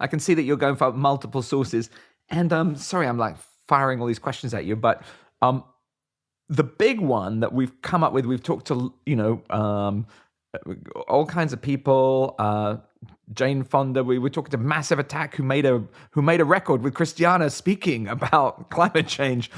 can see that you're going for multiple sources. And sorry, I'm like firing all these questions at you, but the big one that we've come up with, we've talked to all kinds of people. Jane Fonda, we were talking to Massive Attack, who made a record with Christiana speaking about climate change.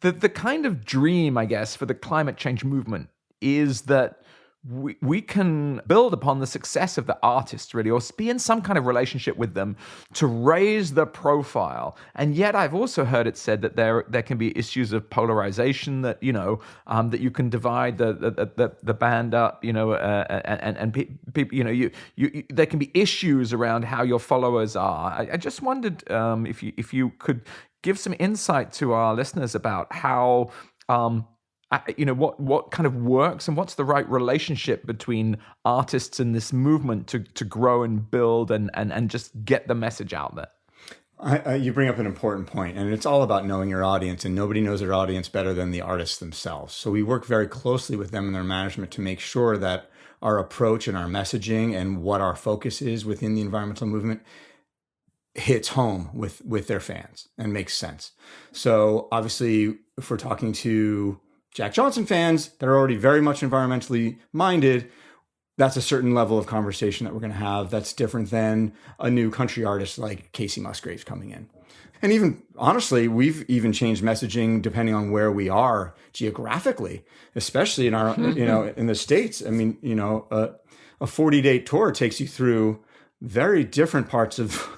The kind of dream, I guess, for the climate change movement is that we can build upon the success of the artists, really, or be in some kind of relationship with them to raise the profile. And yet I've also heard it said that there can be issues of polarization, that that you can divide the band up, and people, there can be issues around how your followers are. I just wondered if you could give some insight to our listeners about how what kind of works and what's the right relationship between artists and this movement to grow and build and just get the message out there. You bring up an important point, and it's all about knowing your audience, and nobody knows their audience better than the artists themselves. So we work very closely with them and their management to make sure that our approach and our messaging and what our focus is within the environmental movement hits home with their fans and makes sense. So obviously, if we're talking to Jack Johnson fans that are already very much environmentally minded, that's a certain level of conversation that we're going to have that's different than a new country artist like Casey Musgraves coming in. And even, honestly, we've even changed messaging depending on where we are geographically, especially in our, in the States. I mean, a 40-day tour takes you through very different parts of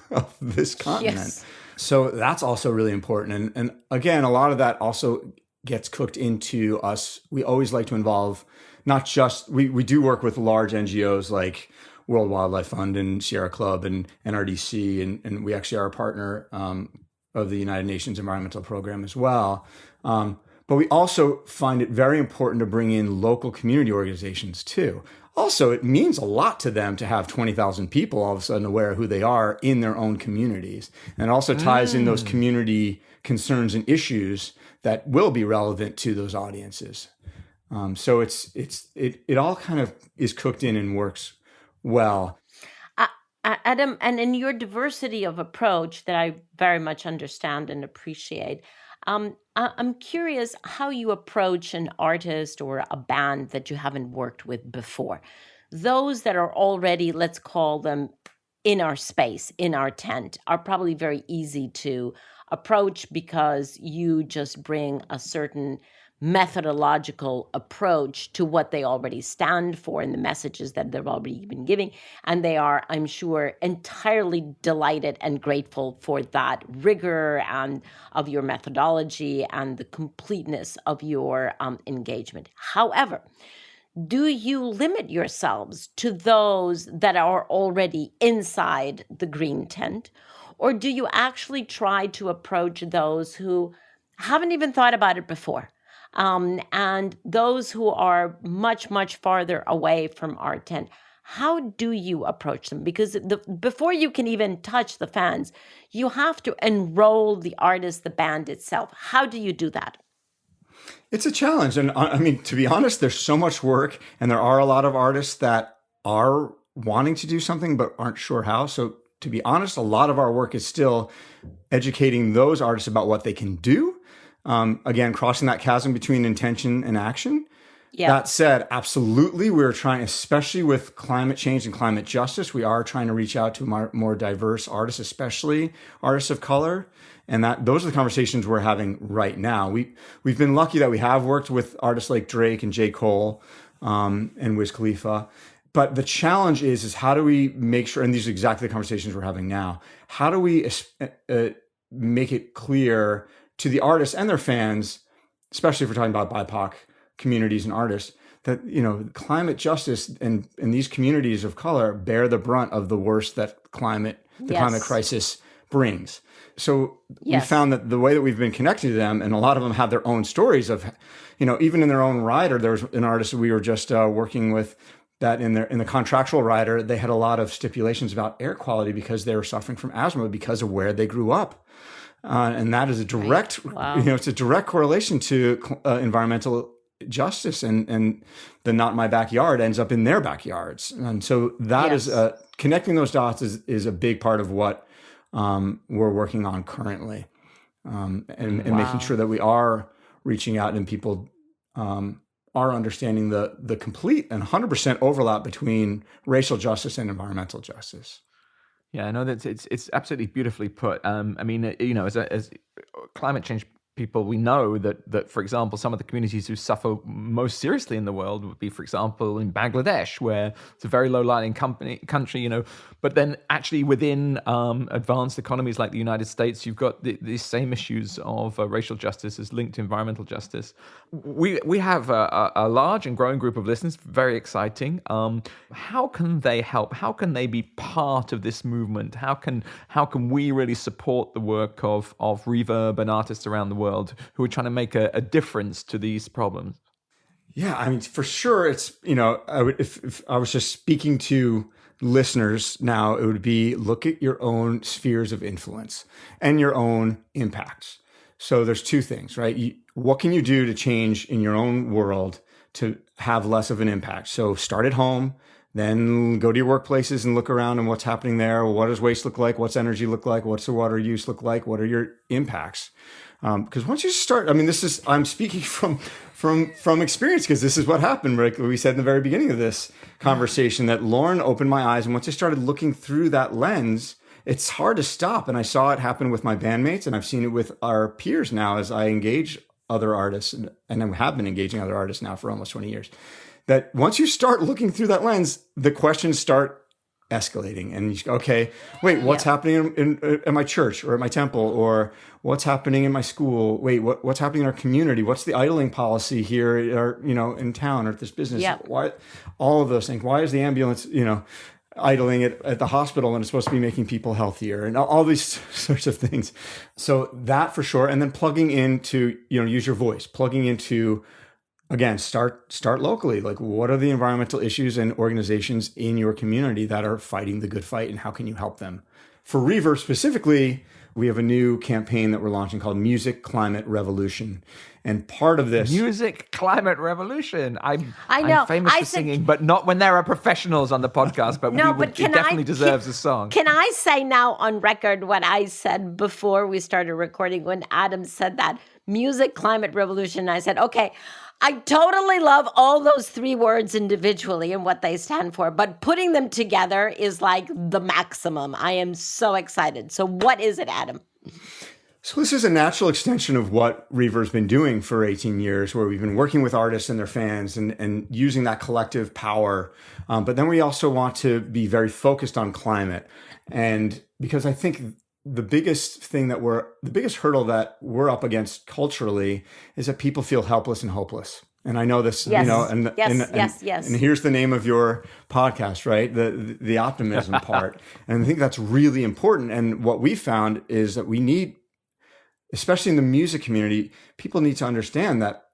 this continent. Yes. So that's also really important. And again, a lot of that also gets cooked into us. We always like to involve not just, we do work with large NGOs like World Wildlife Fund and Sierra Club and NRDC, and we actually are a partner of the United Nations Environmental Program as well. But we also find it very important to bring in local community organizations too. Also, it means a lot to them to have 20,000 people all of a sudden aware of who they are in their own communities. And it also ties in those community concerns and issues that will be relevant to those audiences. So it all kind of is cooked in and works well. Adam, and in your diversity of approach that I very much understand and appreciate, I'm curious how you approach an artist or a band that you haven't worked with before. those that are already, let's call them, in our space, in our tent, are probably very easy to approach because you just bring a certain methodological approach to what they already stand for and the messages that they've already been giving. And they are, I'm sure, entirely delighted and grateful for that rigor and of your methodology and the completeness of your engagement. However, do you limit yourselves to those that are already inside the green tent? Or do you actually try to approach those who haven't even thought about it before? And those who are much, much farther away from our tent, how do you approach them? Because before you can even touch the fans, you have to enroll the artist, the band itself. How do you do that? It's a challenge. And I mean, to be honest, there's so much work, and there are a lot of artists that are wanting to do something but aren't sure how. So to be honest, a lot of our work is still educating those artists about what they can do. Again, crossing that chasm between intention and action. Yeah. That said, absolutely, we're trying, especially with climate change and climate justice, we are trying to reach out to more diverse artists, especially artists of color. And those are the conversations we're having right now. We've been lucky that we have worked with artists like Drake and J. Cole and Wiz Khalifa. But the challenge is how do we make sure, and these are exactly the conversations we're having now, how do we make it clear to the artists and their fans, especially if we're talking about BIPOC communities and artists, that climate justice and these communities of color bear the brunt of the worst that the climate crisis brings. So we found that the way that we've been connecting to them, and a lot of them have their own stories of, even in their own rider. There was an artist that we were just working with that in the contractual rider, they had a lot of stipulations about air quality because they were suffering from asthma because of where they grew up. And that is a direct, it's a direct correlation to environmental justice, and the not my backyard ends up in their backyards. And so that is connecting those dots is a big part of what we're working on currently, and making sure that we are reaching out and people are understanding the complete and 100% overlap between racial justice and environmental justice. Yeah, I know that it's absolutely beautifully put. I mean, as climate change people, we know that, for example, some of the communities who suffer most seriously in the world would be, for example, in Bangladesh, where it's a very low-lying country, but then actually within advanced economies like the United States, you've got these same issues of racial justice as linked to environmental justice. We have a large and growing group of listeners, very exciting. How can they help? How can they be part of this movement? How can we really support the work of Reverb and artists around the world who are trying to make a difference to these problems? Yeah, I mean, for sure, it's, if I was just speaking to listeners now, it would be look at your own spheres of influence and your own impacts. So there's two things, right? What can you do to change in your own world to have less of an impact? So start at home, then go to your workplaces and look around and what's happening there. What does waste look like? What's energy look like? What's the water use look like? What are your impacts? Because once you start, I mean, I'm speaking from experience, because this is what happened. Like we said in the very beginning of this conversation, that Lauren opened my eyes, and once I started looking through that lens, it's hard to stop. And I saw it happen with my bandmates, and I've seen it with our peers now as I engage other artists, and I have been engaging other artists now for almost 20 years. That once you start looking through that lens, the questions start escalating, and you go, okay, wait, what's happening in my church or at my temple, or what's happening in my school? Wait, what's happening in our community? What's the idling policy here, or in town, or at this business? Yep. Why all of those things? Why is the ambulance, idling at the hospital when it's supposed to be making people healthier, and all these sorts of things? So that for sure, and then plugging into, use your voice, plugging into. Again, start locally. Like, what are the environmental issues and organizations in your community that are fighting the good fight, and how can you help them? For Reverb specifically, we have a new campaign that we're launching called Music Climate Revolution. And part of this... Music Climate Revolution. I know. I'm famous for singing, but not when there are professionals on the podcast. But it definitely deserves a song. Can I say now on record what I said before we started recording when Adam said that? Music Climate Revolution. I said, okay, I totally love all those 3 words individually and what they stand for, but putting them together is like the maximum. I am so excited. So what is it, Adam? So this is a natural extension of what Rever's been doing for 18 years, where we've been working with artists and their fans and using that collective power. But then we also want to be very focused on climate. And because I think the biggest hurdle that we're up against culturally is that people feel helpless and hopeless. And I know this, Yes. you know, and Yes. And here's the name of your podcast, right? The optimism part. And I think that's really important. And what we found is that we need, especially in the music community, people need to understand that,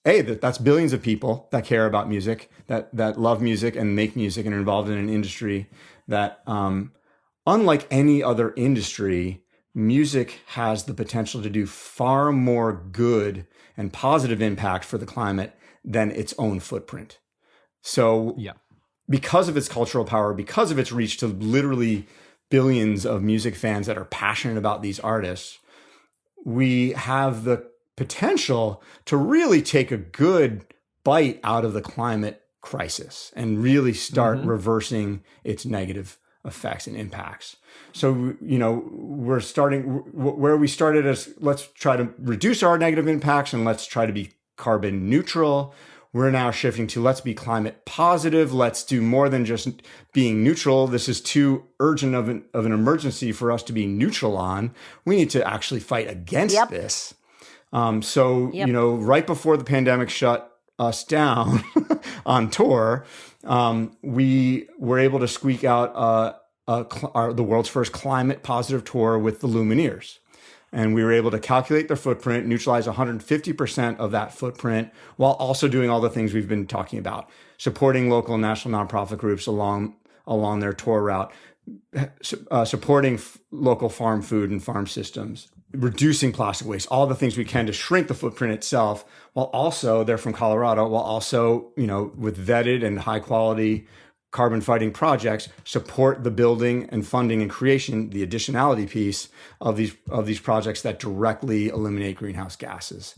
that's billions of people that care about music, that love music and make music and are involved in an industry that, unlike any other industry, music has the potential to do far more good and positive impact for the climate than its own footprint. So because of its cultural power, because of its reach to literally billions of music fans that are passionate about these artists, we have the potential to really take a good bite out of the climate crisis and really start reversing its negative effects and impacts. So, you know, we're starting where we started as, let's try to reduce our negative impacts and let's try to be carbon neutral. We're now shifting to let's be climate positive. Let's do more than just being neutral. This is too urgent of an emergency for us to be neutral on. We need to actually fight against this. You know, right before the pandemic shut us down on tour, we were able to squeak out the world's first climate positive tour with the Lumineers. And we were able to calculate their footprint, neutralize 150% of that footprint, while also doing all the things we've been talking about, supporting local and national nonprofit groups along their tour route, supporting local farm food and farm systems, reducing plastic waste, all the things we can to shrink the footprint itself, while also, they're from Colorado, while also, you know, with vetted and high quality carbon fighting projects, support the building and funding and creation, the additionality piece of these projects that directly eliminate greenhouse gases,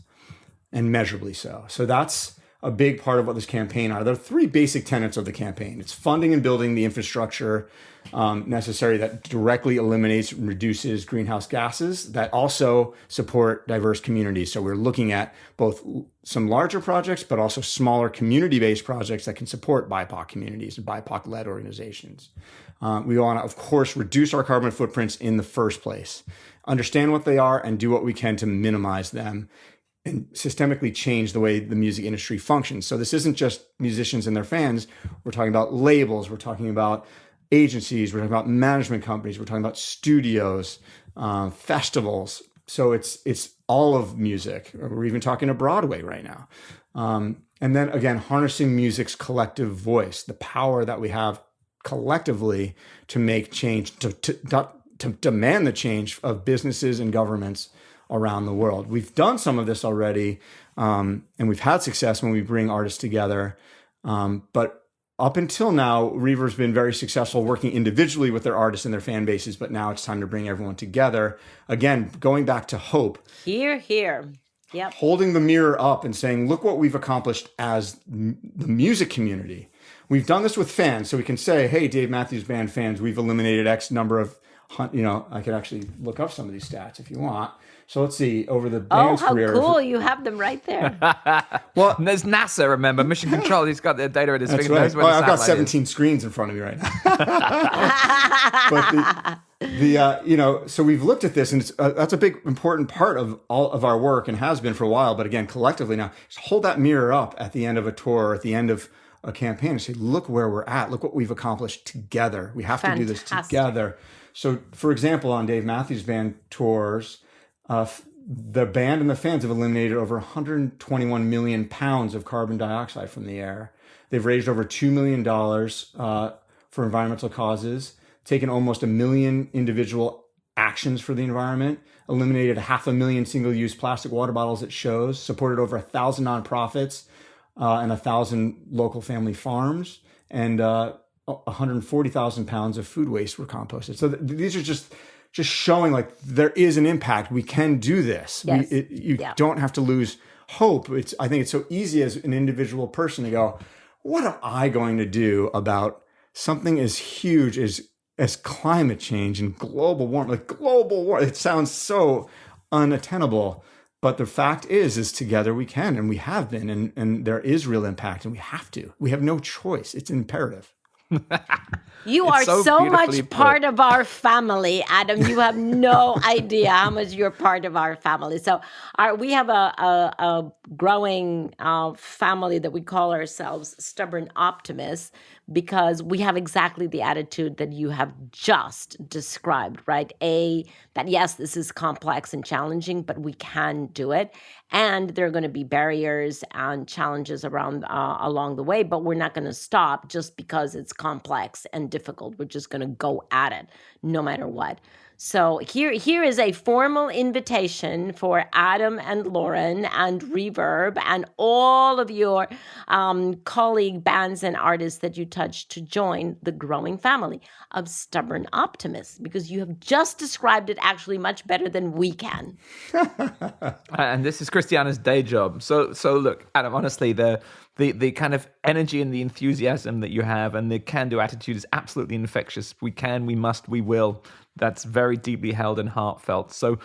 and measurably so. So that's a big part of what this campaign are. There are 3 basic tenets of the campaign. It's funding and building the infrastructure necessary that directly eliminates and reduces greenhouse gases, that also support diverse communities. So we're looking at both some larger projects, but also smaller community-based projects that can support BIPOC communities and BIPOC-led organizations. We want to, of course, reduce our carbon footprints in the first place, understand what they are, and do what we can to minimize them, and systemically change the way the music industry functions. So this isn't just musicians and their fans. We're talking about labels. We're talking about agencies. We're talking about management companies. We're talking about studios, festivals. So it's all of music. We're even talking to Broadway right now. And then again, harnessing music's collective voice, the power that we have collectively to make change, to demand the change of businesses and governments around the world. We've done some of this already, and we've had success when we bring artists together. But up until now, Rever's been very successful working individually with their artists and their fan bases, but now it's time to bring everyone together. Again, going back to hope. Here. Yep. Holding the mirror up and saying, look what we've accomplished as the music community. We've done this with fans, so we can say, hey, Dave Matthews Band fans, we've eliminated X number of, you know, I could actually look up some of these stats if you want. So let's see, over the band's career. Oh, how cool. You have them right there. Well, and there's NASA, remember, Mission Control. He's got the data at his finger. Right. Well, I've got 17 screens in front of me right now. But you know, so we've looked at this, and that's a big, important part of all of our work, and has been for a while. But again, collectively now, just hold that mirror up at the end of a tour, or at the end of a campaign, and say, look where we're at. Look what we've accomplished together. We have to do this together. So, for example, on Dave Matthews Band tours, the band and the fans have eliminated over 121 million pounds of carbon dioxide from the air. They've raised over $2 million for environmental causes, taken almost 1 million individual actions for the environment, eliminated 500,000 single-use plastic water bottles at shows, supported over 1,000 nonprofits and 1,000 local family farms, and 140,000 pounds of food waste were composted. So these are just showing like there is an impact. We can do this. Yes. You don't have to lose hope. I think it's so easy as an individual person to go, what am I going to do about something as huge as climate change and global warming? Like global warming, it sounds so unattainable. But the fact is together we can, and we have been, and there is real impact, and we have to. We have no choice. It's imperative. You It's are so so beautifully much put. part of our family, Adam. You have no idea how much you're part of our family. So we have a growing family that we call ourselves stubborn optimists, because we have exactly the attitude that you have just described, right? That yes, this is complex and challenging, but we can do it. And there are going to be barriers and challenges around along the way, but we're not going to stop just because it's complex and difficult. We're just going to go at it no matter what. So here is a formal invitation for Adam and Lauren and Reverb and all of your colleague bands and artists that you touch to join the growing family of stubborn optimists, because you have just described it actually much better than we can. And this is Christiana's day job. So look, Adam, honestly, the kind of energy and the enthusiasm that you have and the can-do attitude is absolutely infectious. We can, we must, we will. That's very deeply held and heartfelt. So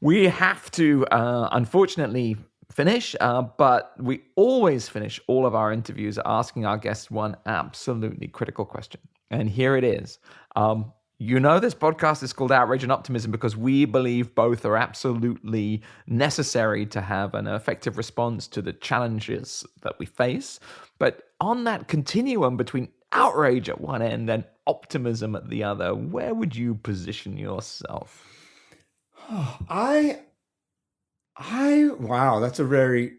we have to, unfortunately, finish, but we always finish all of our interviews asking our guests one absolutely critical question. And here it is. This podcast is called Outrage and Optimism because we believe both are absolutely necessary to have an effective response to the challenges that we face. But on that continuum between outrage at one end and optimism at the other, where would you position yourself? Wow, that's a very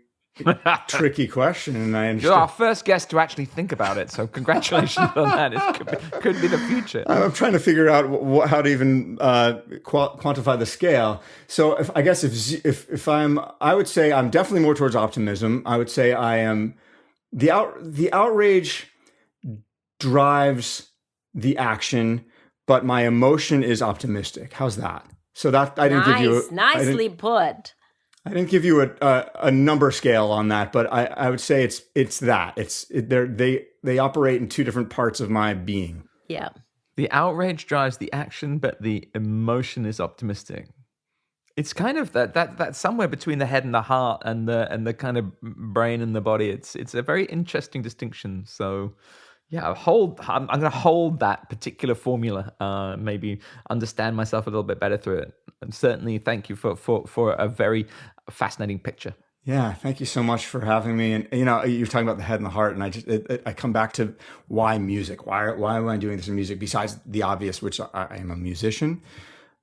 tricky question, and I understand. You're our first guest to actually think about it, so congratulations on that. It could be the future. I'm trying to figure out how to even quantify the scale. So, I would say I'm definitely more towards optimism. I would say I am the outrage drives the action, but my emotion is optimistic. How's that? So that I didn't give you nicely put. I didn't give you a number scale on that, but I would say it's that. They operate in two different parts of my being. Yeah. The outrage drives the action, but the emotion is optimistic. It's kind of that somewhere between the head and the heart and the kind of brain and the body. It's a very interesting distinction. So yeah, I'm going to hold that particular formula, maybe understand myself a little bit better through it. And certainly thank you for a very fascinating picture. Yeah, thank you so much for having me. And you're talking about the head and the heart, and I come back to why music. Why am I doing this in music? Besides the obvious, which I am a musician,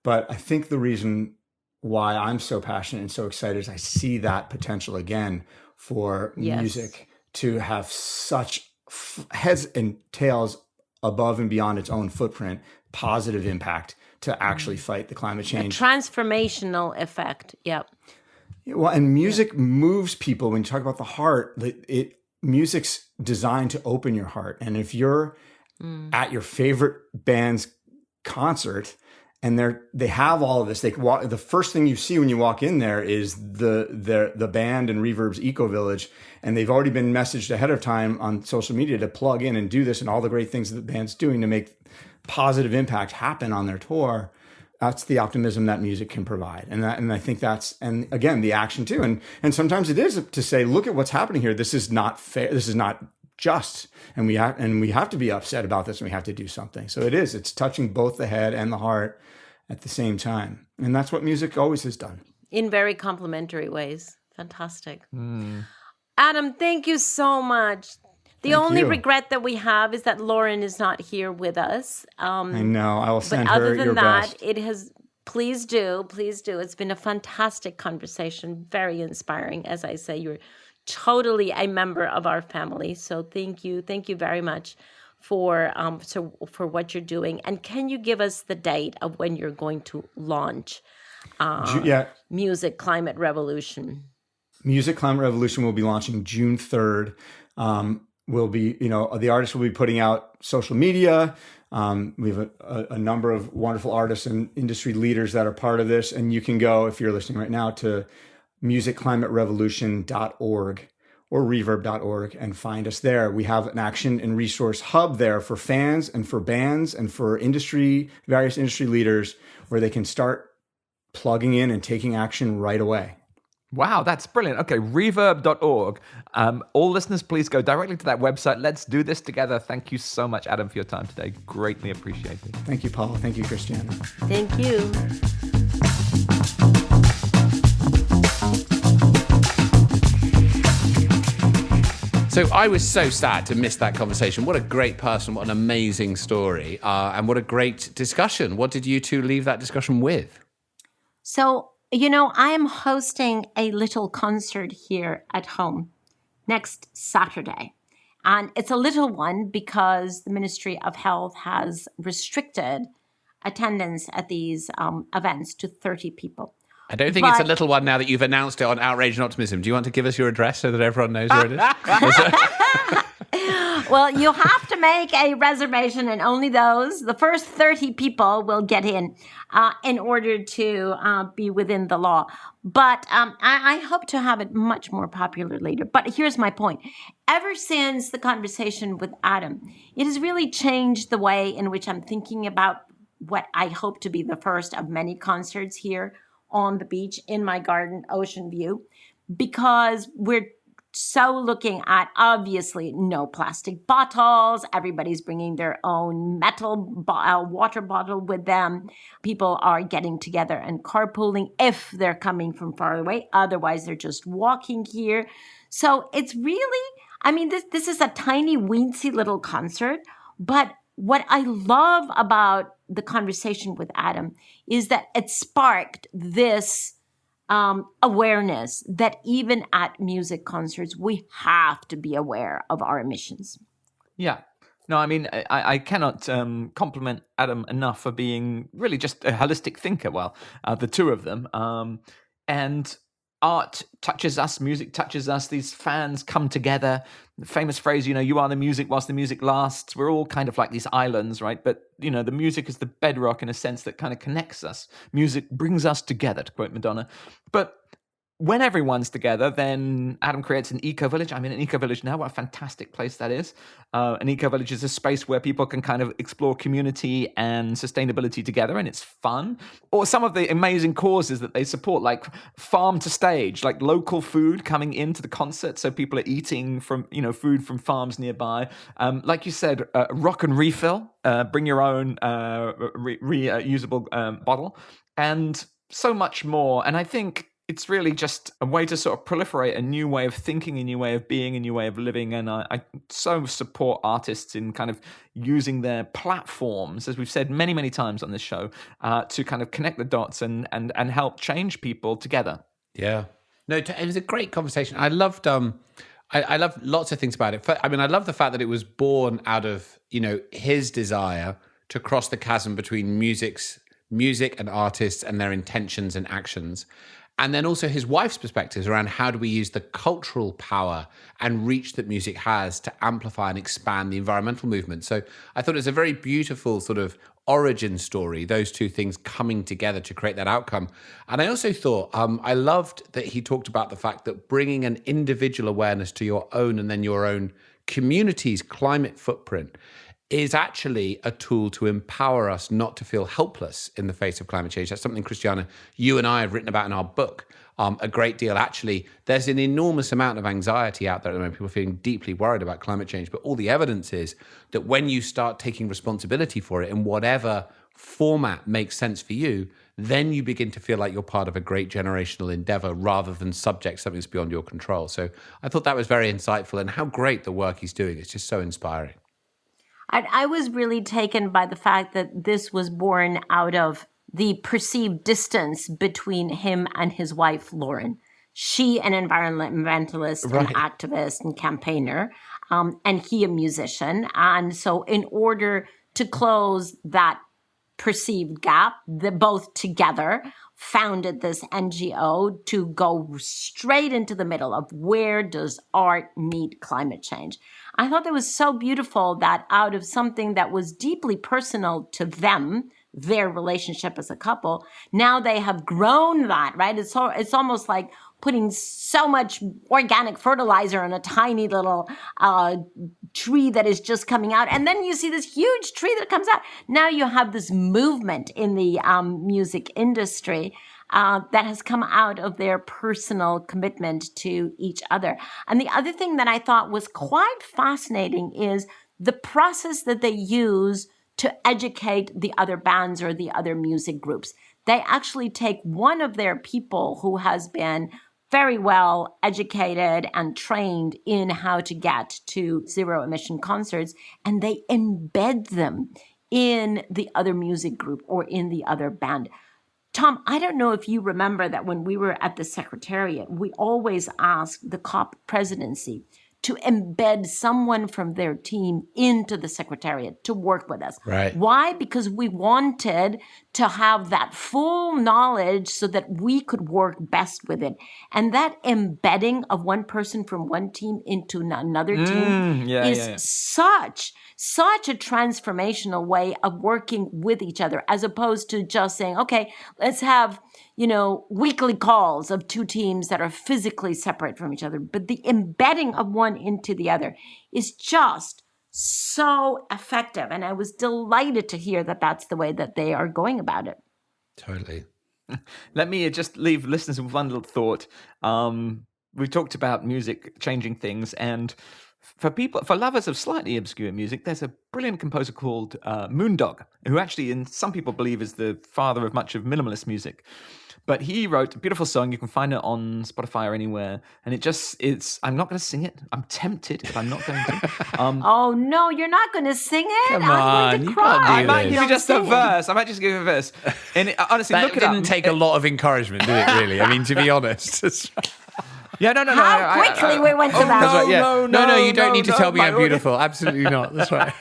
but I think the reason why I'm so passionate and so excited is I see that potential again for music to have such heads and tails above and beyond its own footprint, positive impact to actually fight the climate change. A transformational effect. Yep. Well, and music moves people. When you talk about the heart, music's designed to open your heart. And if you're at your favorite band's concert and they have all of this, the first thing you see when you walk in there is the band and Reverb's Eco Village, and they've already been messaged ahead of time on social media to plug in and do this and all the great things that the band's doing to make positive impact happen on their tour. That's the optimism that music can provide, and I think and again the action too, and sometimes it is to say, look at what's happening here. This is not fair. This is not just, and we have to be upset about this, and we have to do something. So it's touching both the head and the heart at the same time, and that's what music always has done in very complementary ways. Fantastic, Adam. Thank you so much. The only regret that we have is that Lauren is not here with us. I know. I will send her your best. But other than that, best. it has. Please do. It's been a fantastic conversation, very inspiring. As I say, you're totally a member of our family. So thank you very much for what you're doing. And can you give us the date of when you're going to launch Music Climate Revolution? Music Climate Revolution will be launching June 3rd. Will be, the artists will be putting out social media. We have a number of wonderful artists and industry leaders that are part of this. And you can go, if you're listening right now, to musicclimaterevolution.org or reverb.org and find us there. We have an action and resource hub there for fans and for bands and for various industry leaders where they can start plugging in and taking action right away. Wow, that's brilliant. Okay, reverb.org. All listeners, please go directly to that website. Let's do this together. Thank you so much, Adam, for your time today. Greatly appreciated. Thank you, Paul. Thank you, Christiana. Thank you. So I was so sad to miss that conversation. What a great person, what an amazing story, and what a great discussion. What did you two leave that discussion with? So, I am hosting a little concert here at home next Saturday. And it's a little one because the Ministry of Health has restricted attendance at these events to 30 people. I don't think it's a little one now that you've announced it on Outrage and Optimism. Do you want to give us your address so that everyone knows where it is? Well, you have to make a reservation, and only the first 30 people will get in order to be within the law. But I hope to have it much more popular later. But here's my point. Ever since the conversation with Adam, it has really changed the way in which I'm thinking about what I hope to be the first of many concerts here on the beach in my garden, ocean view, because we're so looking at, obviously, no plastic bottles. Everybody's bringing their own metal water bottle with them. People are getting together and carpooling if they're coming from far away. Otherwise, they're just walking here. So it's really, this is a tiny, weensy little concert. But what I love about the conversation with Adam is that it sparked this awareness that even at music concerts, we have to be aware of our emissions. Yeah. No, I cannot compliment Adam enough for being really just a holistic thinker. Well, the two of them. And art touches us, music touches us, these fans come together. The famous phrase, you are the music whilst the music lasts. We're all kind of like these islands, right? But, the music is the bedrock in a sense that kind of connects us. Music brings us together, to quote Madonna. But when everyone's together, then Adam creates an eco-village. I'm in an eco-village now. What a fantastic place that is. An eco-village is a space where people can kind of explore community and sustainability together, and it's fun. Or some of the amazing causes that they support, like farm to stage, like local food coming into the concert, so people are eating from, food from farms nearby. Like you said, rock and refill, bring your own reusable bottle, and so much more. And I think it's really just a way to sort of proliferate a new way of thinking, a new way of being, a new way of living. And I so support artists in kind of using their platforms, as we've said many, many times on this show, to kind of connect the dots and help change people together. Yeah. No, it was a great conversation. I loved I love lots of things about it. I love the fact that it was born out of, his desire to cross the chasm between music and artists and their intentions and actions. And then also his wife's perspectives around how do we use the cultural power and reach that music has to amplify and expand the environmental movement. So I thought it was a very beautiful sort of origin story, those two things coming together to create that outcome. And I also thought, I loved that he talked about the fact that bringing an individual awareness to your own and then your own community's climate footprint is actually a tool to empower us not to feel helpless in the face of climate change. That's something, Christiana, you and I have written about in our book a great deal. Actually, there's an enormous amount of anxiety out there at the moment. People are feeling deeply worried about climate change. But all the evidence is that when you start taking responsibility for it in whatever format makes sense for you, then you begin to feel like you're part of a great generational endeavor rather than subject to something that's beyond your control. So I thought that was very insightful, and how great the work he's doing. It's just so inspiring. I was really taken by the fact that this was born out of the perceived distance between him and his wife, Lauren. She, an environmentalist, Right. an activist and campaigner, and he, a musician. And so in order to close that perceived gap, they both together founded this NGO to go straight into the middle of where does art meet climate change. I thought that was so beautiful that out of something that was deeply personal to them, their relationship as a couple, now they have grown that, right? It's almost like putting so much organic fertilizer on a tiny little tree that is just coming out. And then you see this huge tree that comes out. Now you have this movement in the music industry that has come out of their personal commitment to each other. And the other thing that I thought was quite fascinating is the process that they use to educate the other bands or the other music groups. They actually take one of their people who has been very well educated and trained in how to get to zero emission concerts, and they embed them in the other music group or in the other band. Tom, I don't know if you remember that when we were at the Secretariat, we always asked the COP presidency to embed someone from their team into the Secretariat to work with us. Right. Why? Because we wanted to have that full knowledge so that we could work best with it. And that embedding of one person from one team into another team is such a transformational way of working with each other, as opposed to just saying, okay, let's have, weekly calls of two teams that are physically separate from each other. But the embedding of one into the other is just so effective. And I was delighted to hear that that's the way that they are going about it. Totally. Let me just leave listeners with one little thought. We talked about music changing things, and for lovers of slightly obscure music, there's a brilliant composer called Moondog, who actually, some people believe, is the father of much of minimalist music. But he wrote a beautiful song. You can find it on Spotify or anywhere. And I'm not going to sing it. I'm tempted, but I'm not going to. Oh, no, you're not going to sing it? Come I'm going on, to you cry. can't do I might this. give you just a verse. I might just give you a verse. And honestly, That look it up. didn't take a lot of encouragement, did it, really? I mean, to be honest. Yeah, no. How quickly we went to that. That's right, yeah. No, you don't need to tell me my I'm beautiful. Absolutely not. That's right.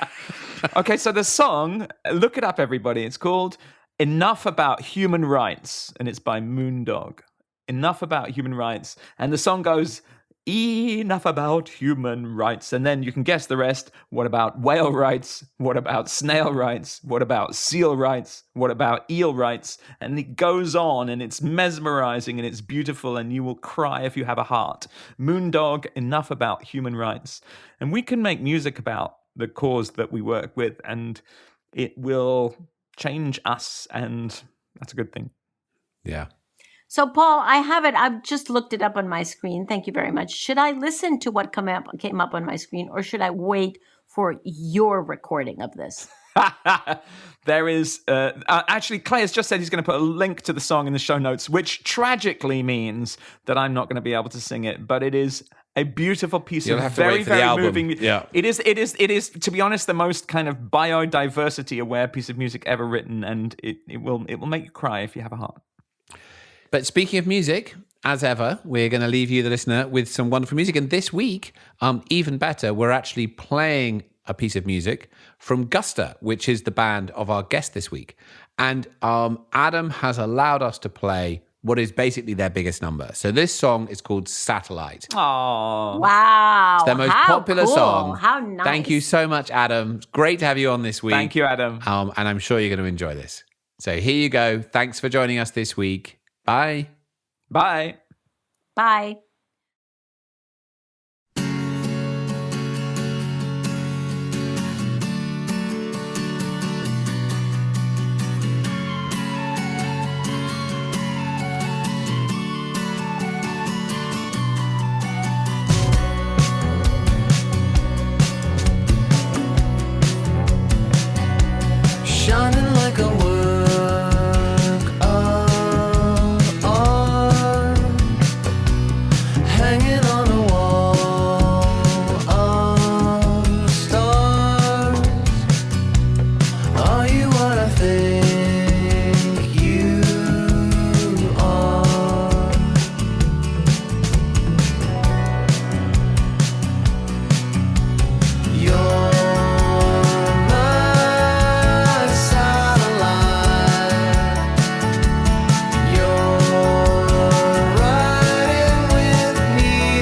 Okay, so the song, look it up, everybody. It's called Enough About Human Rights, and it's by Moondog. Enough About Human Rights. And the song goes, enough about human rights. And then you can guess the rest. What about whale rights? What about snail rights? What about seal rights? What about eel rights? And it goes on, and it's mesmerizing, and it's beautiful, and you will cry if you have a heart. Moondog, Enough About Human Rights. And we can make music about the cause that we work with, and it will change us, and that's a good thing. Yeah. So, Paul, I have it. I've just looked it up on my screen. Thank you very much. Should I listen to what came up on my screen, or should I wait for your recording of this? There is actually, Clay has just said he's going to put a link to the song in the show notes, which tragically means that I'm not going to be able to sing it, but it is a beautiful piece You'll of have to very, wait for the very album. moving. Yeah. It is, to be honest, the most kind of biodiversity aware piece of music ever written, and it will make you cry if you have a heart. But speaking of music, as ever, we're going to leave you, the listener, with some wonderful music. And this week, even better, we're actually playing a piece of music from Guster, which is the band of our guest this week. And Adam has allowed us to play what is basically their biggest number. So this song is called Satellite. Aww. Wow. It's their most popular cool. song. How nice. Thank you so much, Adam. It's great to have you on this week. Thank you, Adam. And I'm sure you're going to enjoy this. So here you go. Thanks for joining us this week. Bye. Bye. Bye. Shining like a work of art, hanging on a wall of stars. Are you what I think you are? You're riding with me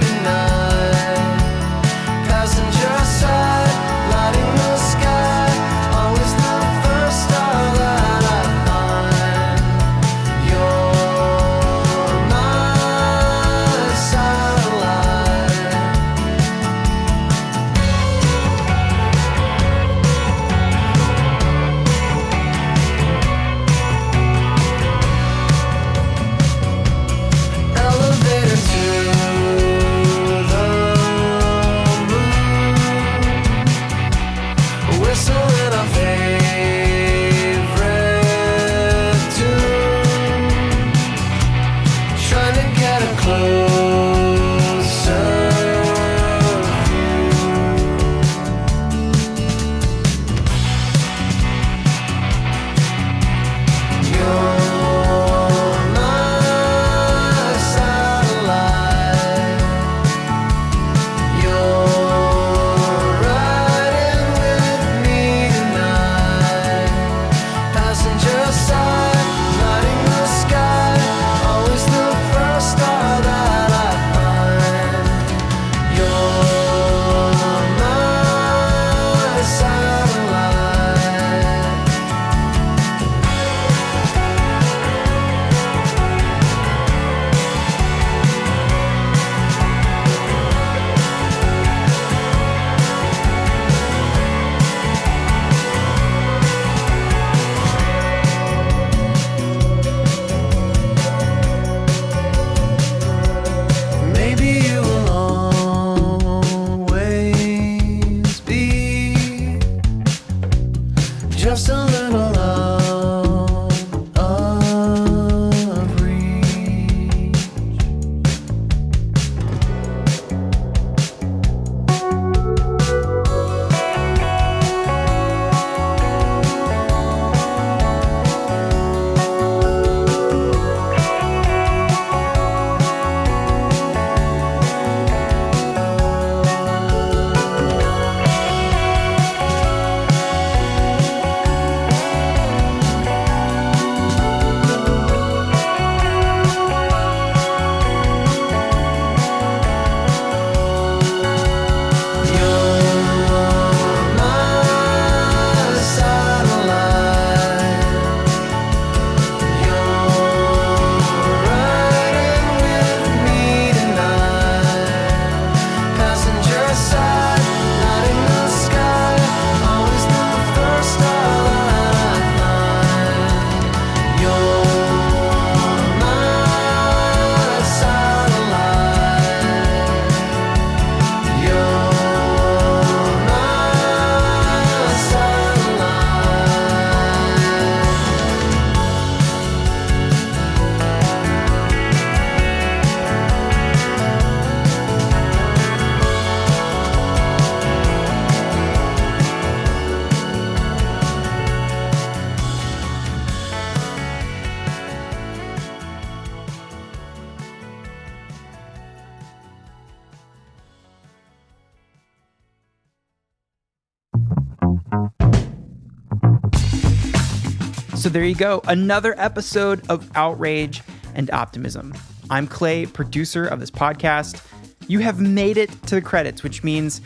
So there you go, another episode of Outrage and Optimism. I'm Clay, producer of this podcast. You have made it to the credits, which means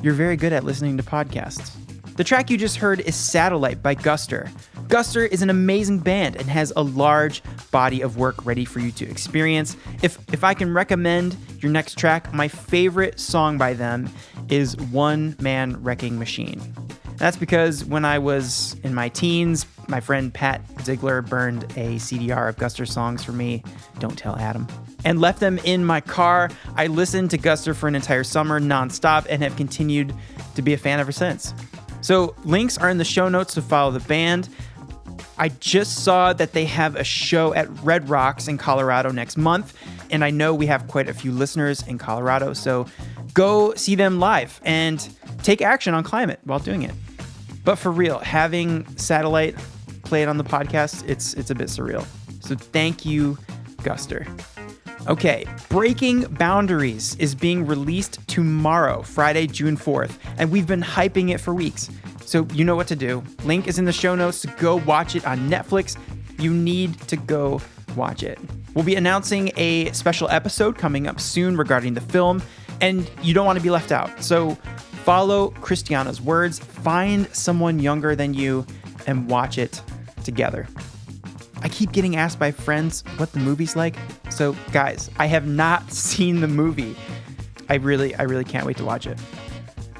you're very good at listening to podcasts. The track you just heard is Satellite by Gardner. Gardner is an amazing band and has a large body of work ready for you to experience. If I can recommend your next track, my favorite song by them is One Man Wrecking Machine. That's because when I was in my teens, my friend Pat Ziegler burned a CDR of Gardner songs for me, don't tell Adam, and left them in my car. I listened to Gardner for an entire summer nonstop and have continued to be a fan ever since. So links are in the show notes to follow the band. I just saw that they have a show at Red Rocks in Colorado next month, and I know we have quite a few listeners in Colorado, so go see them live and take action on climate while doing it. But for real, having Satellite played on the podcast, it's a bit surreal. So thank you, Gardner. Okay, Breaking Boundaries is being released tomorrow, Friday, June 4th, and we've been hyping it for weeks. So you know what to do. Link is in the show notes to go watch it on Netflix. You need to go watch it. We'll be announcing a special episode coming up soon regarding the film, and you don't want to be left out. So follow Christiana's words, find someone younger than you, and watch it together. I keep getting asked by friends what the movie's like. So guys, I have not seen the movie. I really can't wait to watch it.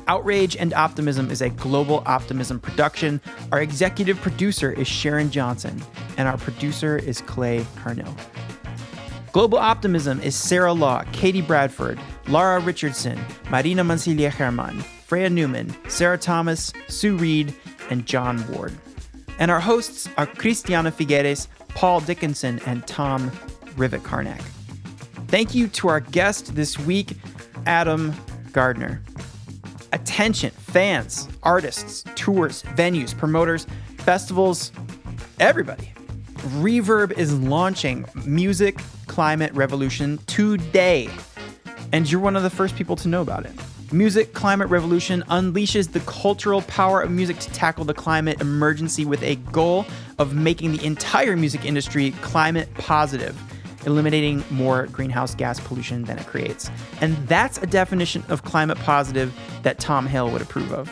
Outrage and Optimism is a Global Optimism production. Our executive producer is Sharon Johnson, and our producer is Clay Carnell. Global Optimism is Sarah Law, Katie Bradford, Laura Richardson, Marina Mancilia Herman, Freya Newman, Sarah Thomas, Sue Reed, and John Ward. And our hosts are Christiana Figueres, Paul Dickinson, and Tom Rivett-Carnac. Thank you to our guest this week, Adam Gardner. Attention, fans, artists, tours, venues, promoters, festivals, everybody. Reverb is launching Music Climate Revolution today, and you're one of the first people to know about it. Music Climate Revolution unleashes the cultural power of music to tackle the climate emergency with a goal of making the entire music industry climate positive, eliminating more greenhouse gas pollution than it creates. And that's a definition of climate positive that Tom Hale would approve of.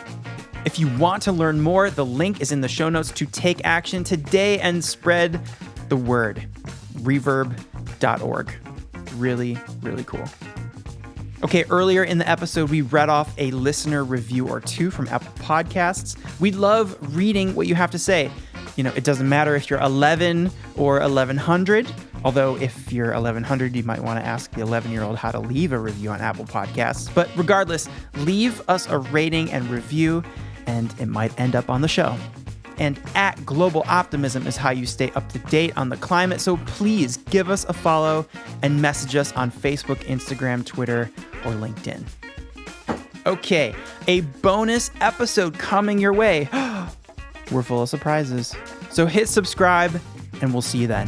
If you want to learn more, the link is in the show notes to take action today and spread the word. Reverb.org. Really, really cool. Okay, earlier in the episode, we read off a listener review or two from Apple Podcasts. We love reading what you have to say. You know, it doesn't matter if you're 11 or 1100, although if you're 1100, you might want to ask the 11-year-old how to leave a review on Apple Podcasts. But regardless, leave us a rating and review, and it might end up on the show. And at Global Optimism is how you stay up to date on the climate. So please give us a follow and message us on Facebook, Instagram, Twitter, or LinkedIn. Okay, a bonus episode coming your way. We're full of surprises. So hit subscribe, and we'll see you then.